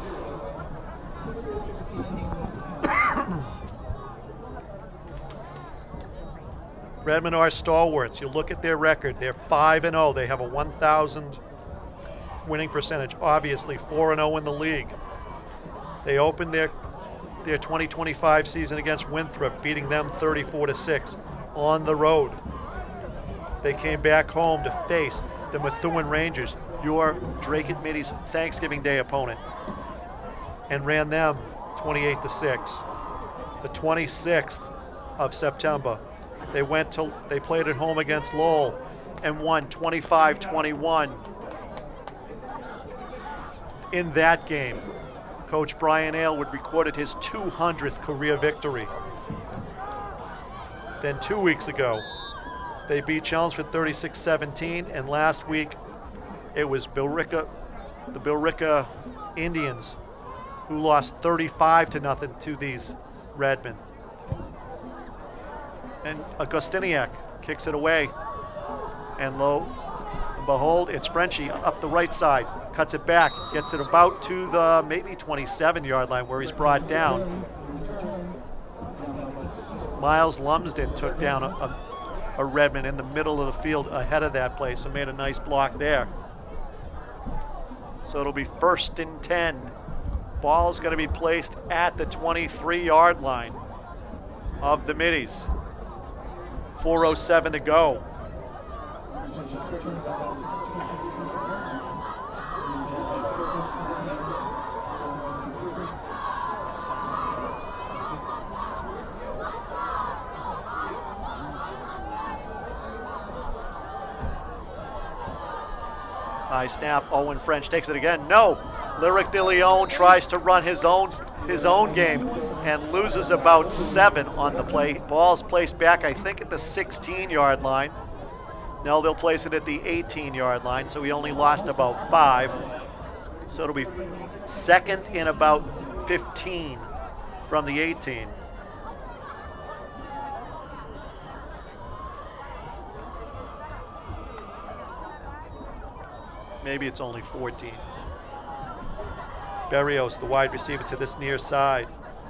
Redmen are stalwarts. You look at their record, they're 5-0. They have a 1,000 winning percentage, obviously 4-0 in the league. They opened their 2025 season against Winthrop, beating them 34-6 on the road. They came back home to face the Methuen Rangers, your Dracut Middies Thanksgiving Day opponent, and ran them 28-6. The 26th of September, they played at home against Lowell and won 25-21. In that game, Coach Brian Aylward recorded his 200th career victory. Then 2 weeks ago, they beat Chelmsford 36-17, and last week it was the Billerica Indians who lost 35-0 to these Redmen. And Augustiniak kicks it away, and lo and behold, it's Frenchie up the right side, cuts it back, gets it about to the maybe 27-yard line where he's brought down. Miles Lumsden took down a Redman in the middle of the field ahead of that play, so made a nice block there. So it'll be 1st and 10. Ball's going to be placed at the 23-yard line of the Middies. 4:07 to go. High snap, Owen French takes it again. No, Lyric De Leon tries to run his own game and loses about 7 on the play. Ball's placed back, I think, at the 16-yard line. No, they'll place it at the 18-yard line, so he only lost about 5. So it'll be 2nd and about 15 from the 18. Maybe it's only 14. Berrios, the wide receiver to this near side.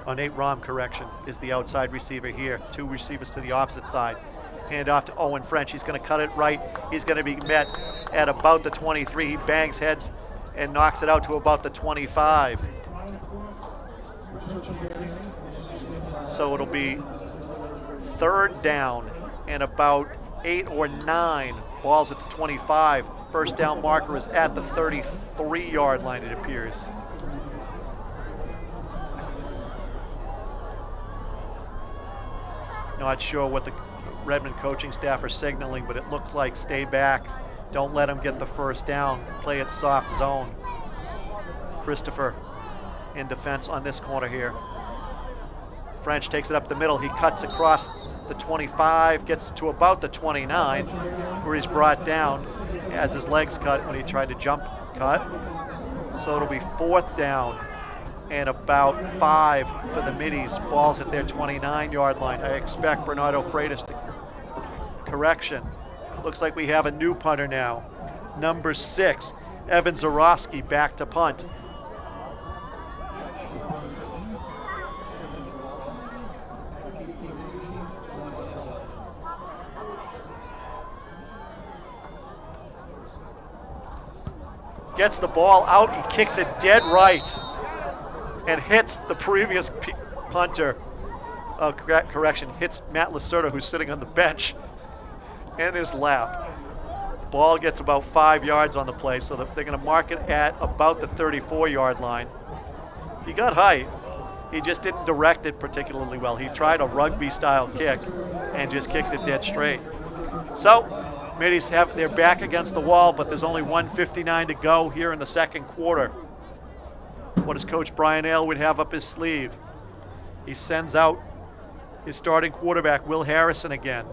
Nate Rom, correction, is the outside receiver here. 2 receivers to the opposite side. Hand off to Owen French. He's going to cut it right. He's going to be met at about the 23. He bangs heads and knocks it out to about the 25. So it'll be 3rd down and about 8 or 9 Ball's at the 25. First down marker is at the 33-yard line, it appears. Not sure what the Redmond coaching staff are signaling, but it looks like stay back. Don't let them get the first down. Play it soft zone. Christopher in defense on this corner here. French takes it up the middle. He cuts across the 25, gets to about the 29, where he's brought down as his legs cut when he tried to jump cut. So it'll be 4th down and about 5 for the Middies. Ball's at their 29-yard line. I expect Bernardo Freitas to correction. Looks like we have a new punter now. Number 6, Evan Zarowski, back to punt. Gets the ball out, he kicks it dead right and hits the previous punter. Correction, hits Matt Lacerda, who's sitting on the bench, in his lap. Ball gets about 5 yards on the play, so they're going to mark it at about the 34-yard line. He got height. He just didn't direct it particularly well. He tried a rugby-style kick and just kicked it dead straight. So, Middies they're back against the wall, but there's only 1:59 to go here in the second quarter. What does Coach Brian Aylward have up his sleeve? He sends out his starting quarterback, Will Harrison, again.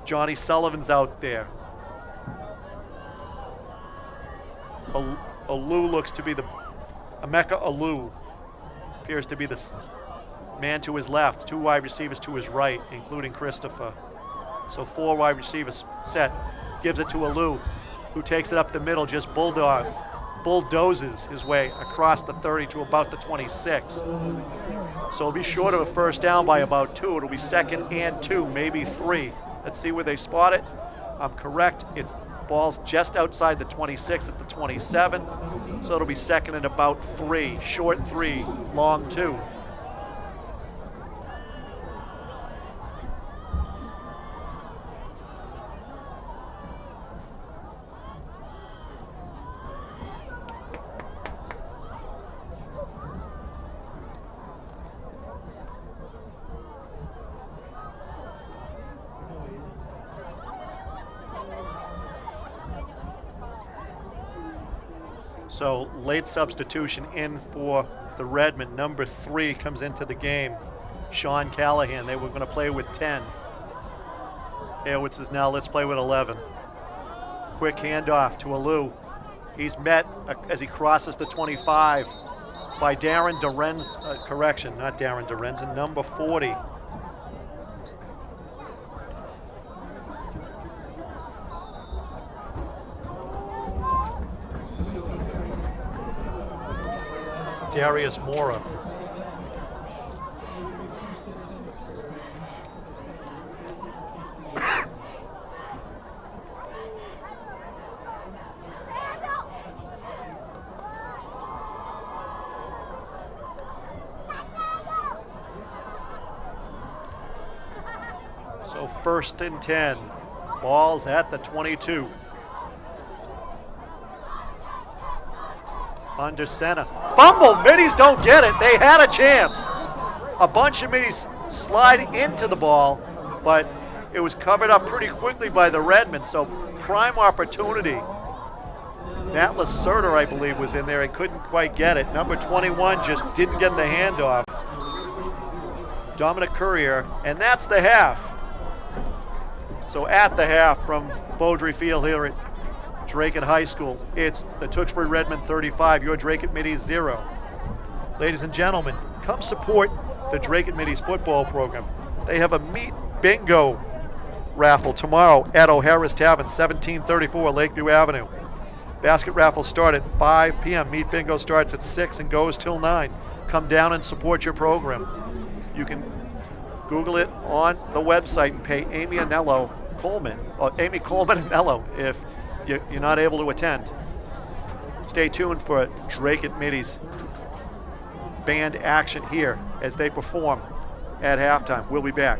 Johnny Sullivan's out there. Alou looks to be Emeka Alou appears to be the man to his left. 2 wide receivers to his right, including Christopher. So 4 wide receivers set. Gives it to Alou, who takes it up the middle, just bulldozes his way across the 30 to about the 26. So it'll be short of a first down by about 2. It'll be 2nd and 2, maybe 3. Let's see where they spot it. I'm correct. It's ball's just outside the 26 at the 27. So it'll be 2nd and about 3. Short 3, long 2. So late substitution in for the Redmond. Number 3 comes into the game. Sean Callahan. They were going to play with 10. Aylward says now let's play with 11. Quick handoff to Alou. He's met as he crosses the 25 by Darren Dorenz. Correction, not Darren Dorenz, number 40. Darius Mora. So 1st and 10. Ball's at the 22. Under center. Fumble. Middies don't get it. They had a chance. A bunch of Middies slide into the ball, but it was covered up pretty quickly by the Redmond, so prime opportunity. Matt Lacerda, I believe, was in there and couldn't quite get it. Number 21 just didn't get the handoff. Dominic Courier, and that's the half. So at the half from Beaudry Field here at Dracut High School, it's the Tewksbury Redmond 35, your Dracut Middies 0. Ladies and gentlemen, come support the Dracut Middies football program. They have a meat bingo raffle tomorrow at O'Hara's Tavern, 1734 Lakeview Avenue. Basket raffle start at 5 p.m. Meat bingo starts at 6 and goes till 9. Come down and support your program. You can Google it on the website and pay Amy Coleman Anello if you're not able to attend. Stay tuned for Dracut Middies band action here as they perform at halftime. We'll be back.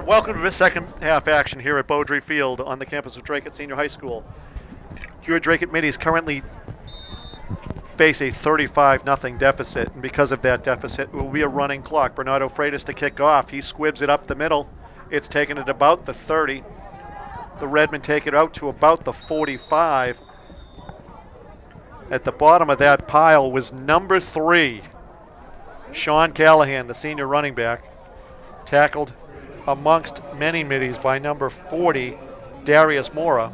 Welcome to the second half action here at Beaudry Field on the campus of Dracut Senior High School. Here at Dracut Middies currently face a 35-0 deficit, and because of that deficit, it will be a running clock. Bernardo Freitas to kick off. He squibs it up the middle. It's taken at about the 30. The Redmen take it out to about the 45. At the bottom of that pile was number 3, Sean Callahan, the senior running back, tackled amongst many middies by number 40, Darius Mora.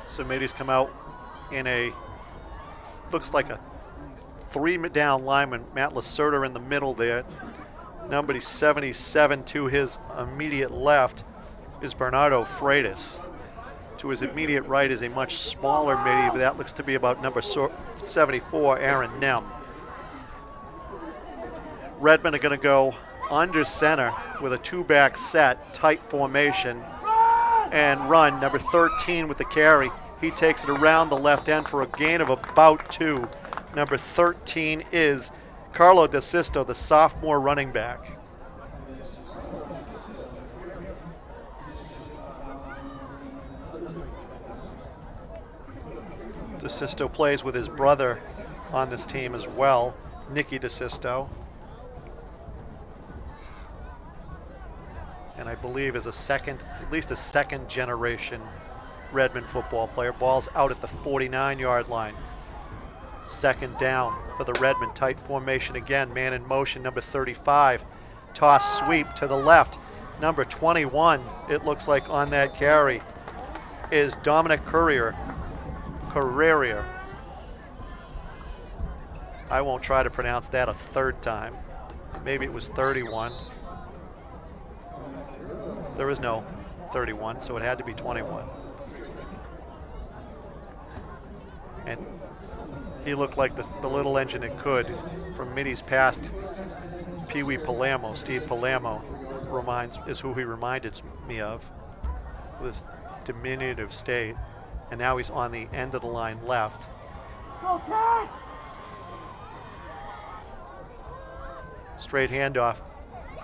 So middies come out in a, looks like a 3-down lineman, Matt Lacerda in the middle there. Number 77 to his immediate left is Bernardo Freitas. To his immediate right is a much smaller middie, but that looks to be about number 74, Aaron Nem. Redmen are going to go under center with a 2-back set, tight formation, and run. Number 13 with the carry. He takes it around the left end for a gain of about 2. Number 13 is Carlo DeSisto, the sophomore running back. DeSisto plays with his brother on this team as well, Nicky DeSisto. And I believe is at least a second generation Redmen football player. Ball's out at the 49-yard line. Second down for the Redmen. Tight formation again, man in motion, number 35. Toss sweep to the left. Number 21, it looks like on that carry, is Dominic Courier. I won't try to pronounce that a third time. Maybe it was 31. There is no 31, so it had to be 21. And he looked like the little engine that could from middies past Pee Wee Palermo. Steve Palermo is who he reminded me of, this diminutive state. And now he's on the end of the line left. Okay. Straight handoff.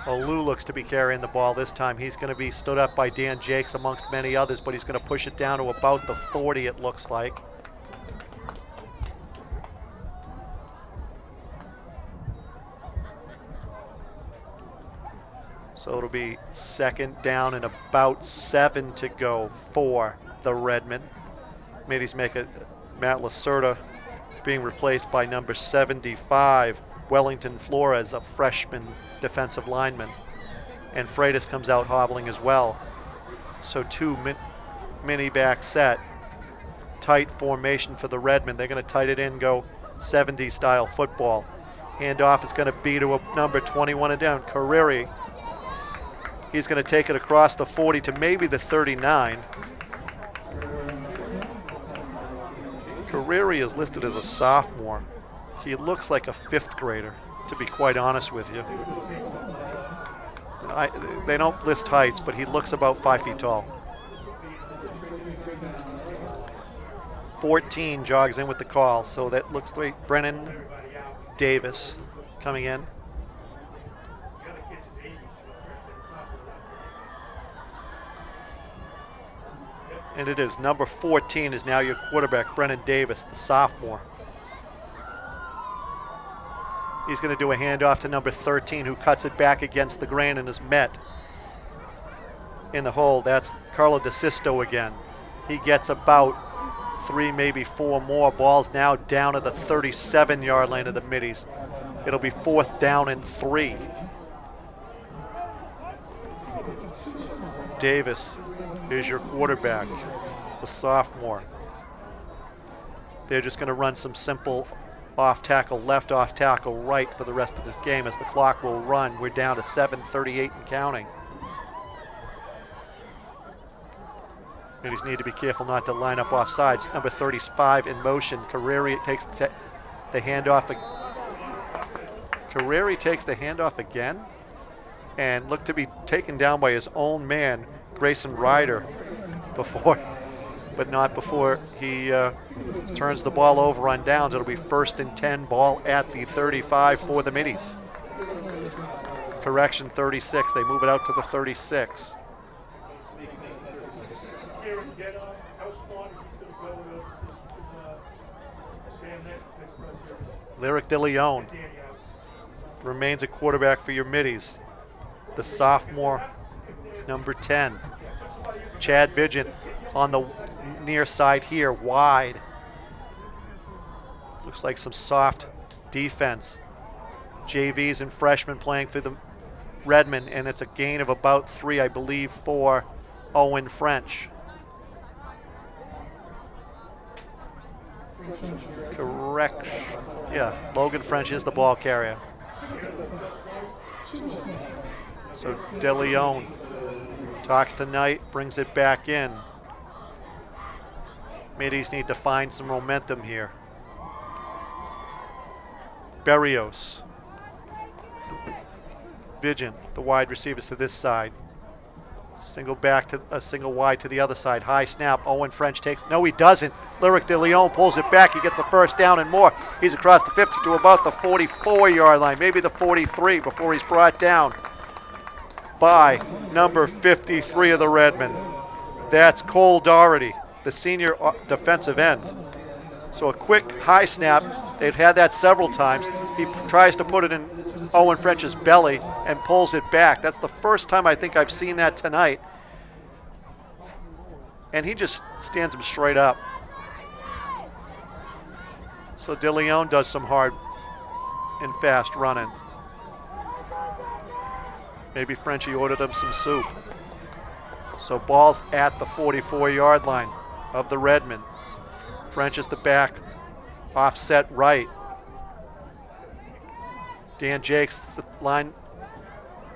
Olu looks to be carrying the ball this time. He's going to be stood up by Dan Jakes amongst many others, but he's going to push it down to about the 40, it looks like. So it'll be second down and about 7 to go for the Redmen. Middies make it Matt Lacerda being replaced by number 75, Wellington Flores, a freshman defensive lineman. And Freitas comes out hobbling as well. So 2 mini back set. Tight formation for the Redmen. They're going to tight it in, go 70s style football. Handoff is going to be to a number 21 and down, Carreri. He's going to take it across the 40 to maybe the 39. Carreri is listed as a sophomore. He looks like a 5th grader, to be quite honest with you. They don't list heights, but he looks about 5 feet tall. 14 jogs in with the call, so that looks like Brennan Davis coming in. And it is number 14 is now your quarterback, Brennan Davis, the sophomore. He's going to do a handoff to number 13, who cuts it back against the grain and is met in the hole. That's Carlo DeSisto again. He gets about 3, maybe 4 more. Ball's now down at the 37-yard line of the middies. It'll be 4th down and 3. Davis is your quarterback, the sophomore. They're just going to run some simple off tackle, left, off tackle, right for the rest of this game as the clock will run. We're down to 7:38 and counting. Middies need to be careful not to line up off sides. Number 35 in motion. Carreri takes the handoff. Carreri takes the handoff again and looked to be taken down by his own man, Grayson Ryder, but not before he turns the ball over on downs. It'll be 1st and 10, ball at the 35 for the Middies. Correction, 36. They move it out to the 36. Lyric DeLeon remains a quarterback for your Middies. The sophomore, number 10. Chad Vigent on the near side here, wide. Looks like some soft defense. JVs and freshmen playing for the Redmond, and it's a gain of about 3, I believe, for Owen French. Correct. Yeah, Logan French is the ball carrier. So DeLeon talks to Knight, brings it back in. Middies need to find some momentum here. Berrios. Vigent, the wide receivers to this side. Single back to a single wide to the other side. High snap. Owen French takes. No, he doesn't. Lyric DeLeon pulls it back. He gets the first down and more. He's across the 50 to about the 44-yard line, maybe the 43 before he's brought down by number 53 of the Redmond. That's Cole Doherty, the senior defensive end. So a quick high snap. They've had that several times. He tries to put it in Owen French's belly and pulls it back. That's the first time I think I've seen that tonight. And he just stands him straight up. So DeLeon does some hard and fast running. Maybe Frenchie ordered him some soup. So ball's at the 44-yard line of the Redmond. French is the back, offset right. Dan Jakes, the line,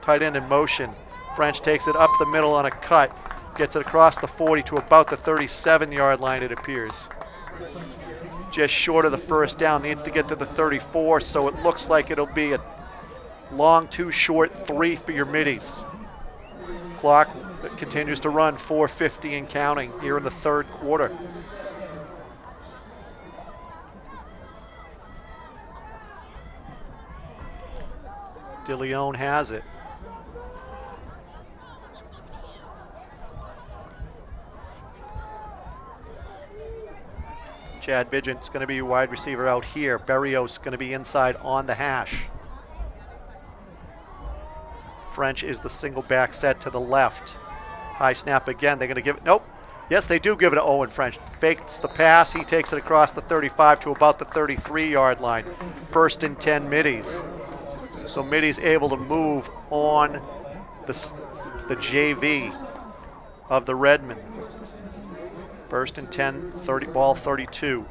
tight end in motion. French takes it up the middle on a cut, gets it across the 40 to about the 37-yard line, it appears. Just short of the first down, needs to get to the 34, so it looks like it'll be a long 2 short 3 for your Middies. Clock continues to run, 4:50 and counting here in the third quarter. DeLeon has it. Chad Vigent's going to be wide receiver out here. Berrios going to be inside on the hash. French is the single back set to the left. High snap again. They're going to give it. Nope. Yes, they do give it to Owen French. Fakes the pass. He takes it across the 35 to about the 33-yard line. 1st and 10 Middies. So Middies able to move on the JV of the Redmond. 1st and 10, ball 32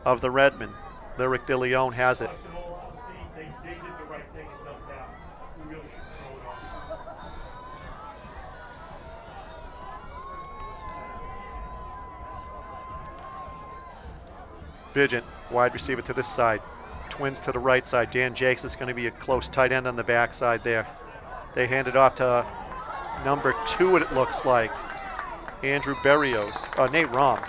of the Redmond. Lyric DeLeon has it. Vigent, wide receiver to this side. Twins to the right side. Dan Jakes is going to be a close tight end on the backside there. They hand it off to number 2, it looks like. Andrew Berrios. Nate Rom.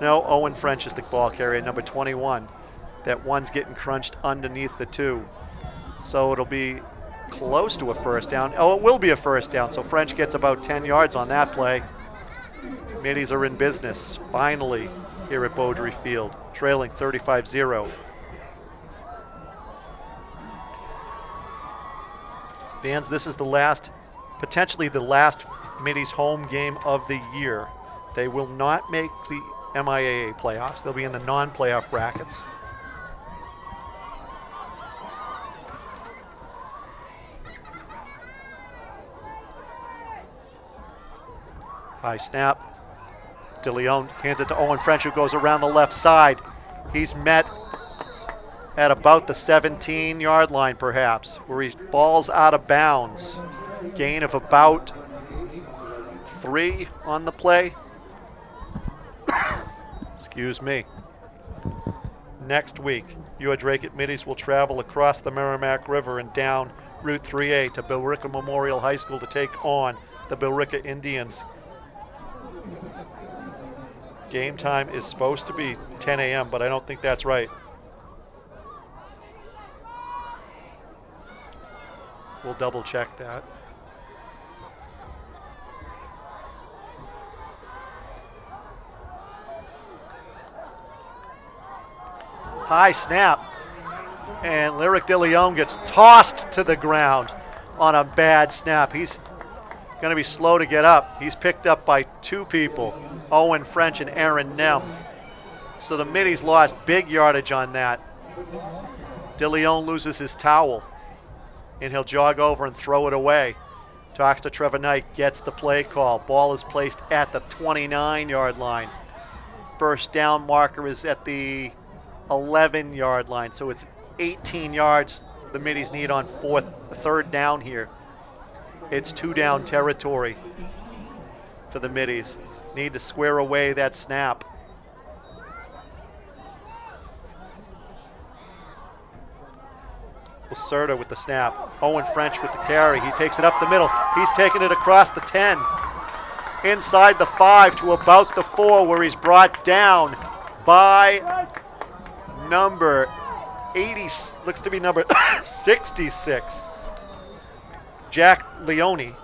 No, Owen French is the ball carrier, number 21. That one's getting crunched underneath the 2. So it'll be close to a first down. Oh, it will be a first down. So French gets about 10 yards on that play. Middies are in business, finally, here at Beaudry Field, trailing 35-0. Fans, this is the last, potentially the last Middies home game of the year. They will not make the MIAA playoffs. They'll be in the non-playoff brackets. High snap. DeLeon hands it to Owen French, who goes around the left side. He's met at about the 17-yard line, perhaps, where he falls out of bounds. Gain of about 3 on the play. Excuse me. Next week, your Dracut Middies will travel across the Merrimack River and down Route 3A to Billerica Memorial High School to take on the Billerica Indians. Game time is supposed to be 10 a.m., but I don't think that's right. We'll double check that. High snap. And Lyric DeLeon gets tossed to the ground on a bad snap. He's going to be slow to get up. He's picked up by 2 people, Owen French and Aaron Nem. So the Middies lost big yardage on that. DeLeon loses his towel, and he'll jog over and throw it away. Talks to Trevor Knight, gets the play call. Ball is placed at the 29-yard line. First down marker is at the 11-yard line, so it's 18 yards the Middies need on third down here. It's 2-down territory for the Middies. Need to square away that snap. Lacerda with the snap. Owen French with the carry. He takes it up the middle. He's taking it across the 10. Inside the 5 to about the 4, where he's brought down by number 80, looks to be number 66. Jack Leone.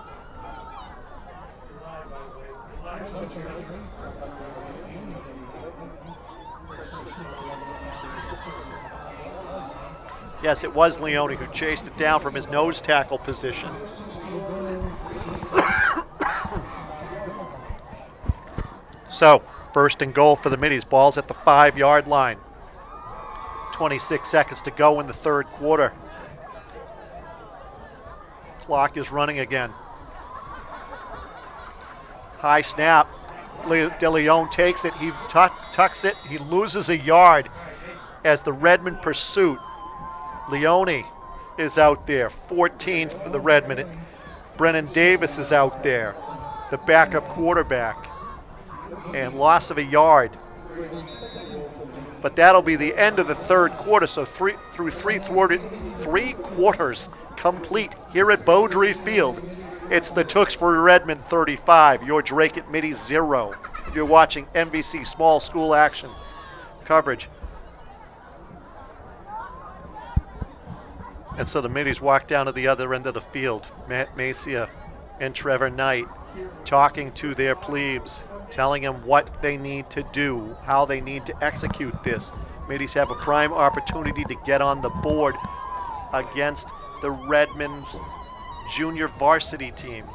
Yes, it was Leone who chased it down from his nose tackle position. So, first and goal for the Middies. Ball's at the 5-yard line. 26 seconds to go in the third quarter. Clock is running again. High snap. DeLeon takes it. He tucks it. He loses a yard as the Redmond pursuit. Leone is out there, 14th for the Redmond. Brennan Davis is out there, the backup quarterback, and loss of a yard. But that'll be the end of the third quarter, so three quarters complete here at Beaudry Field. It's the Tewksbury Redmond 35, your Dracut Middies 0. You're watching MVC Small School Action coverage. And so the Middies walk down to the other end of the field. Matt Macia and Trevor Knight talking to their plebes, telling them what they need to do, how they need to execute this. Middies have a prime opportunity to get on the board against the Redmond's junior varsity team.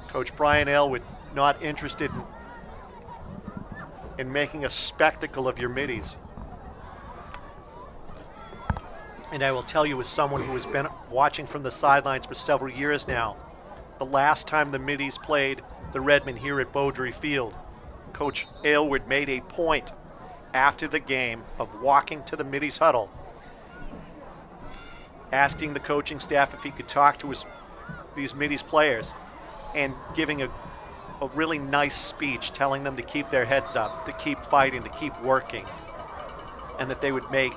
Coach Brian Aylward not interested in making a spectacle of your Middies. And I will tell you, as someone who has been watching from the sidelines for several years now, the last time the Middies played the Redmond here at Beaudry Field, Coach Aylward made a point after the game of walking to the Middies huddle, asking the coaching staff if he could talk to these Middies players, and giving a really nice speech telling them to keep their heads up, to keep fighting, to keep working, and that they would make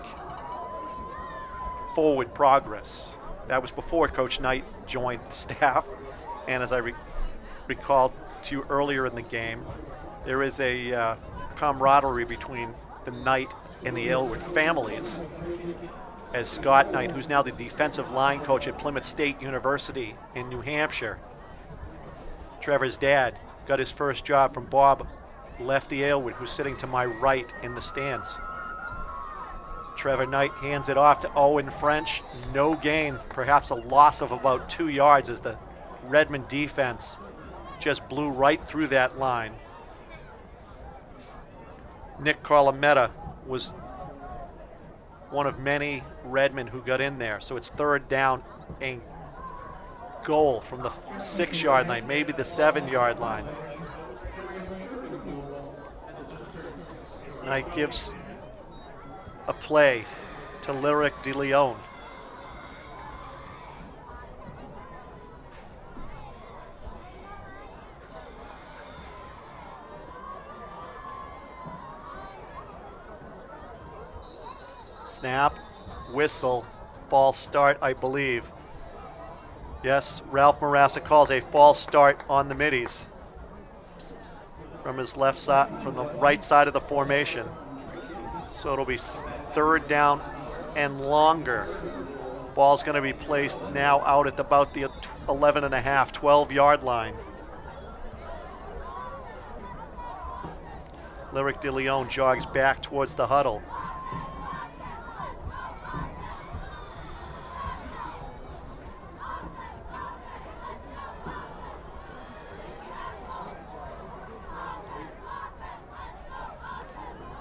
forward progress. That was before Coach Knight joined the staff, and as I recalled to you earlier in the game, there is a camaraderie between the Knight and the Aylward families, as Scott Knight, who's now the defensive line coach at Plymouth State University in New Hampshire, Trevor's dad, got his first job from Bob Lefty Aylward, who's sitting to my right in the stands. Trevor Knight hands it off to Owen French. No gain, perhaps a loss of about 2 yards, as the Redmond defense just blew right through that line. Nick Carlametta was one of many Redmond who got in there. So it's third down and goal from the 6-yard line, maybe the 7-yard line. Knight gives a play to Lyric De Leon. Snap, whistle, false start, I believe. Yes, Ralph Marassa calls a false start on the middies from his left side, from the right side of the formation. So it'll be 3rd down and longer. Ball's going to be placed now out at about the 11 and a half, 12-yard line. Lyric De Leon jogs back towards the huddle.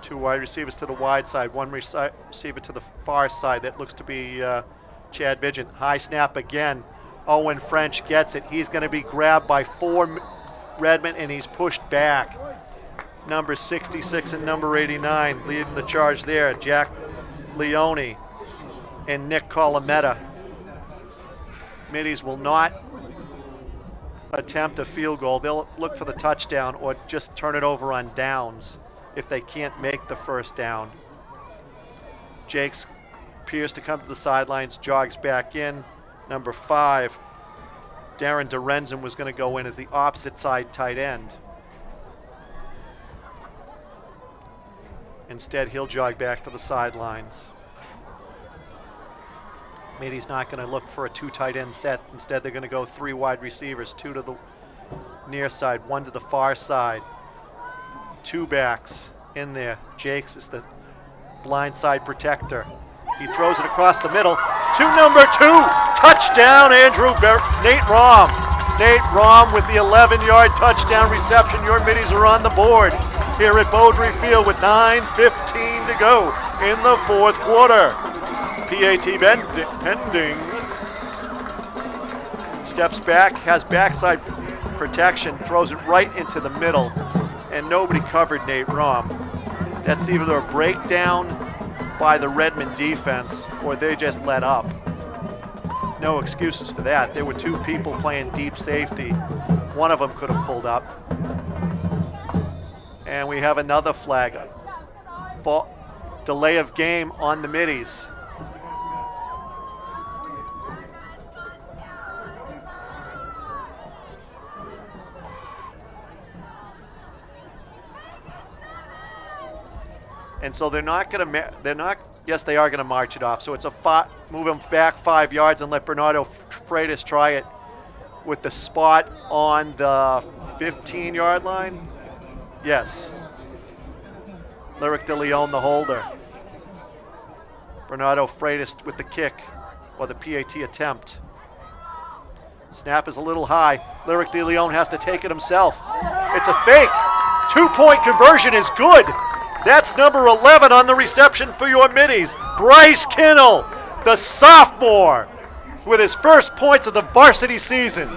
Two wide receivers to the wide side, one receiver to the far side. That looks to be Chad Vigent. High snap again. Owen French gets it. He's going to be grabbed by 4 Redmond, and he's pushed back. Number 66 and number 89 leading the charge there. Jack Leone and Nick Colometta. Middies will not attempt a field goal. They'll look for the touchdown or just turn it over on downs if they can't make the first down. Jakes appears to come to the sidelines, jogs back in. Number 5, Darren DeRenzen was going to go in as the opposite side tight end. Instead, he'll jog back to the sidelines. Middy's not going to look for a 2 tight end set. Instead, they're going to go 3 wide receivers, 2 to the near side, 1 to the far side. 2 backs in there. Jakes is the blind side protector. He throws it across the middle to number 2. Touchdown, Nate Rom. Nate Rom with the 11-yard touchdown reception. Your Middies are on the board here at Beaudry Field with 9:15 to go in the 4th quarter. PAT pending. Steps back, has backside protection, throws it right into the middle, and nobody covered Nate Rom. That's either a breakdown by the Redmond defense or they just let up. No excuses for that. There were 2 people playing deep safety. One of them could have pulled up. And we have another flag. Delay of game on the Middies. And so they're not going to, yes, they are going to march it off. So it's move them back 5 yards and let Bernardo Freitas try it with the spot on the 15-yard line. Yes. Lyric De Leon, the holder. Bernardo Freitas with the kick or the PAT attempt. Snap is a little high. Lyric De Leon has to take it himself. It's a fake. 2-point conversion is good. That's number 11 on the reception for your Middies. Bryce Kinnell, the sophomore, with his first points of the varsity season.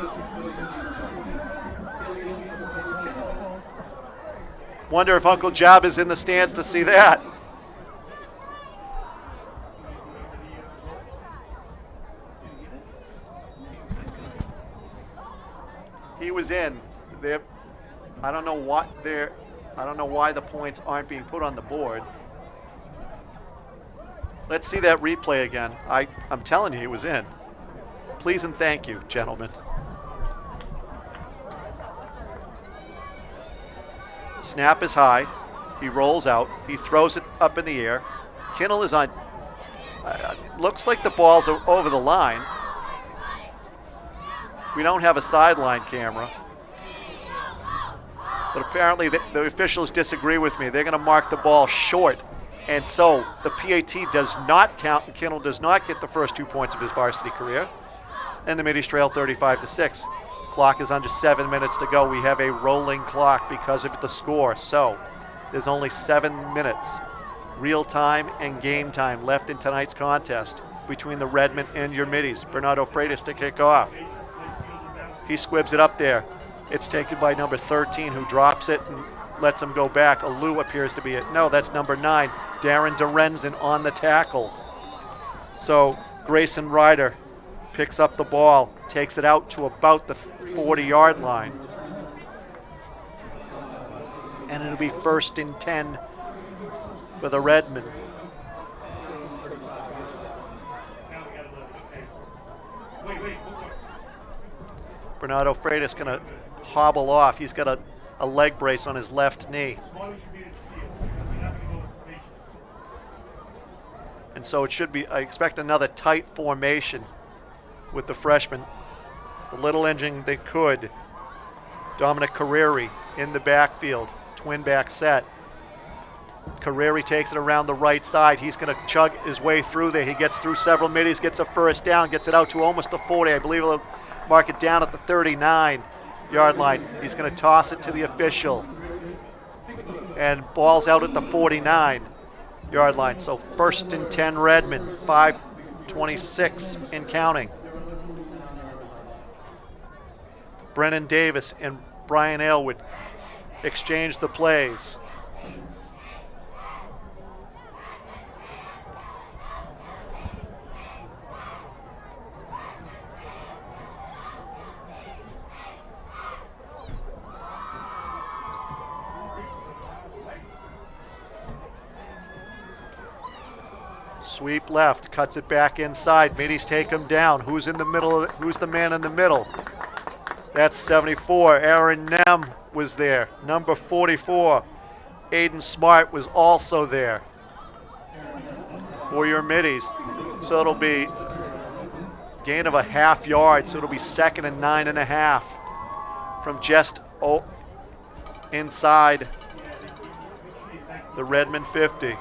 Wonder if Uncle Job is in the stands to see that. He was in. I don't know why the points aren't being put on the board. Let's see that replay again. I'm telling you, he was in. Please and thank you, gentlemen. Snap is high. He rolls out. He throws it up in the air. Kinnell is on. Looks like the ball's over the line. We don't have a sideline camera. But apparently the officials disagree with me. They're going to mark the ball short. And so the PAT does not count, and Kinnell does not get the first 2 points of his varsity career. And the Middies trail 35-6. Clock is under 7 minutes to go. We have a rolling clock because of the score. So there's only 7 minutes, real time and game time left in tonight's contest between the Redmond and your Middies. Bernardo Freitas to kick off. He squibs it up there. It's taken by number 13, who drops it and lets him go back. Alou appears to be it. No, that's number 9, Darren DeRenzen on the tackle. So Grayson Ryder picks up the ball, takes it out to about the 40-yard line. And it'll be 1st and 10 for the Redmen. Bernardo Freitas going to hobble off. He's got a leg brace on his left knee. And so it should be, I expect another tight formation with the freshman. The little engine they could. Dominic Carreri in the backfield, twin back set. Carreri takes it around the right side. He's going to chug his way through there. He gets through several middies, gets a first down, gets it out to almost the 40. I believe he'll mark it down at the 39-yard line. He's going to toss it to the official. And ball's out at the 49-yard line. So 1st and 10 Redmond, 5:26 and counting. Brennan Davis and Brian Aylward exchange the plays. Sweep left, cuts it back inside. Middies take him down. Who's in the middle? Who's the man in the middle? That's 74. Aaron Nem was there. Number 44, Aiden Smart was also there for your middies. So it'll be gain of a half yard. So it'll be 2nd and 9.5 from just inside the Redmond 50.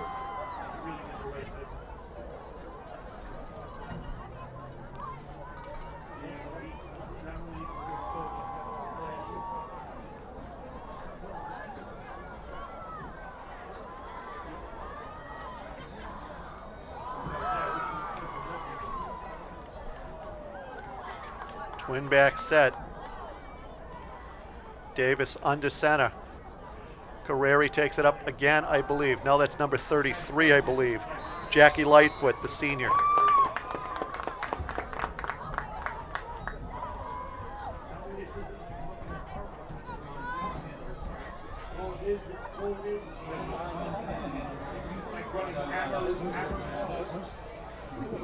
Twin back set. Davis under center. Carreri takes it up again, I believe. No, that's number 33, I believe. Jackie Lightfoot, the senior.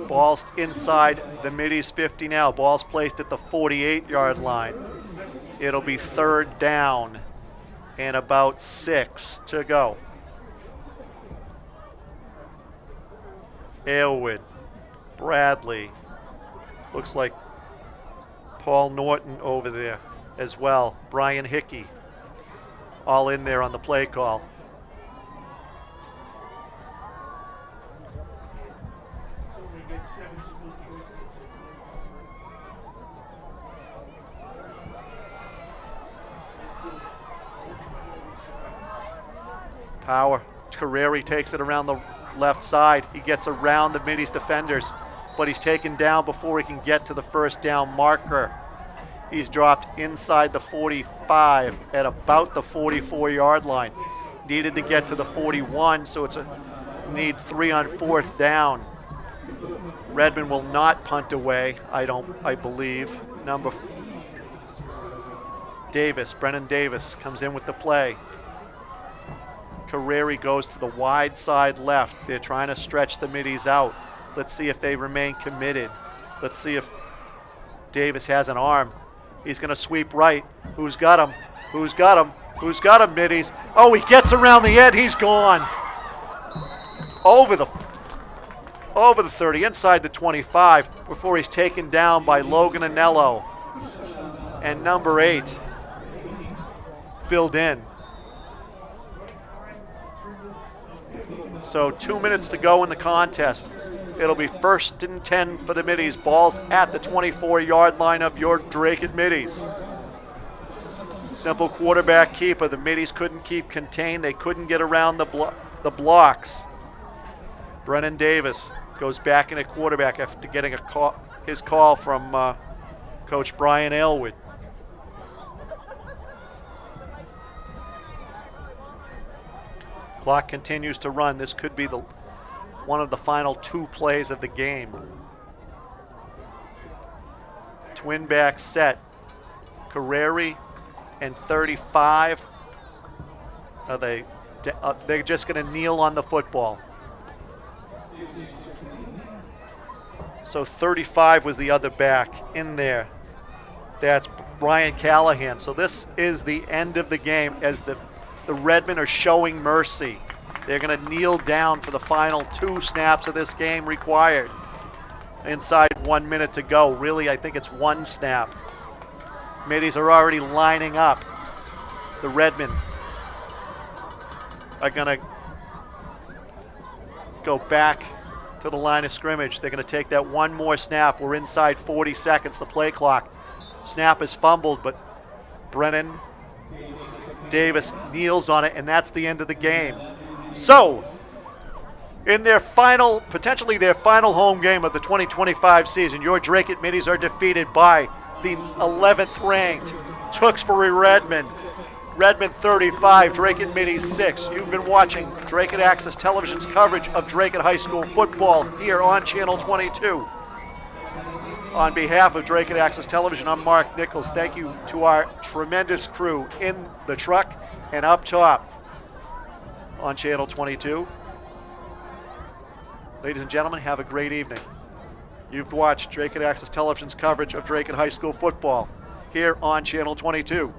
Ball's inside the middies 50 now. Ball's placed at the 48-yard line. It'll be 3rd down and about 6 to go. Aylward, Bradley, looks like Paul Norton over there as well. Brian Hickey, all in there on the play call. Power. Carreri takes it around the left side. He gets around the middies defenders, but he's taken down before he can get to the first down marker. He's dropped inside the 45 at about the 44-yard line. Needed to get to the 41, so it's a need 3 on 4th down. Redmond will not punt away, I believe. Davis, Brennan Davis comes in with the play. Carreri goes to the wide side left. They're trying to stretch the middies out. Let's see if they remain committed. Let's see if Davis has an arm. He's going to sweep right. Who's got him? Who's got him? Who's got him, middies? Oh, he gets around the end. He's gone. Over the 30, inside the 25, before he's taken down by Logan Anello. And number 8 filled in. So 2 minutes to go in the contest. It'll be 1st and 10 for the middies. Ball's at the 24-yard line of your Dracut middies. Simple quarterback keeper. The middies couldn't keep contained. They couldn't get around the blocks. Brennan Davis goes back in at quarterback after getting his call from Coach Brian Aylward. Clock continues to run. This could be one of the final 2 plays of the game. Twin back set. Carreri and 35. They're just going to kneel on the football. So 35 was the other back in there. That's Brian Callahan. So this is the end of the game as the Redmen are showing mercy. They're going to kneel down for the final 2 snaps of this game required. Inside 1 minute to go. Really, I think it's 1 snap. Middies are already lining up. The Redmen are going to go back to the line of scrimmage. They're going to take that 1 more snap. We're inside 40 seconds, the play clock. Snap is fumbled, but Brennan Davis kneels on it, and that's the end of the game. So, in their potentially their final home game of the 2025 season, your Dracut Middies are defeated by the 11th ranked Tewksbury Redmen. Redmen 35, Dracut Middies 6. You've been watching Dracut Access Television's coverage of Dracut High School football here on Channel 22. On behalf of Dracut Access Television, I'm Mark Nichols. Thank you to our tremendous crew in the truck and up top on Channel 22. Ladies and gentlemen, have a great evening. You've watched Dracut Access Television's coverage of Dracut High School football here on Channel 22.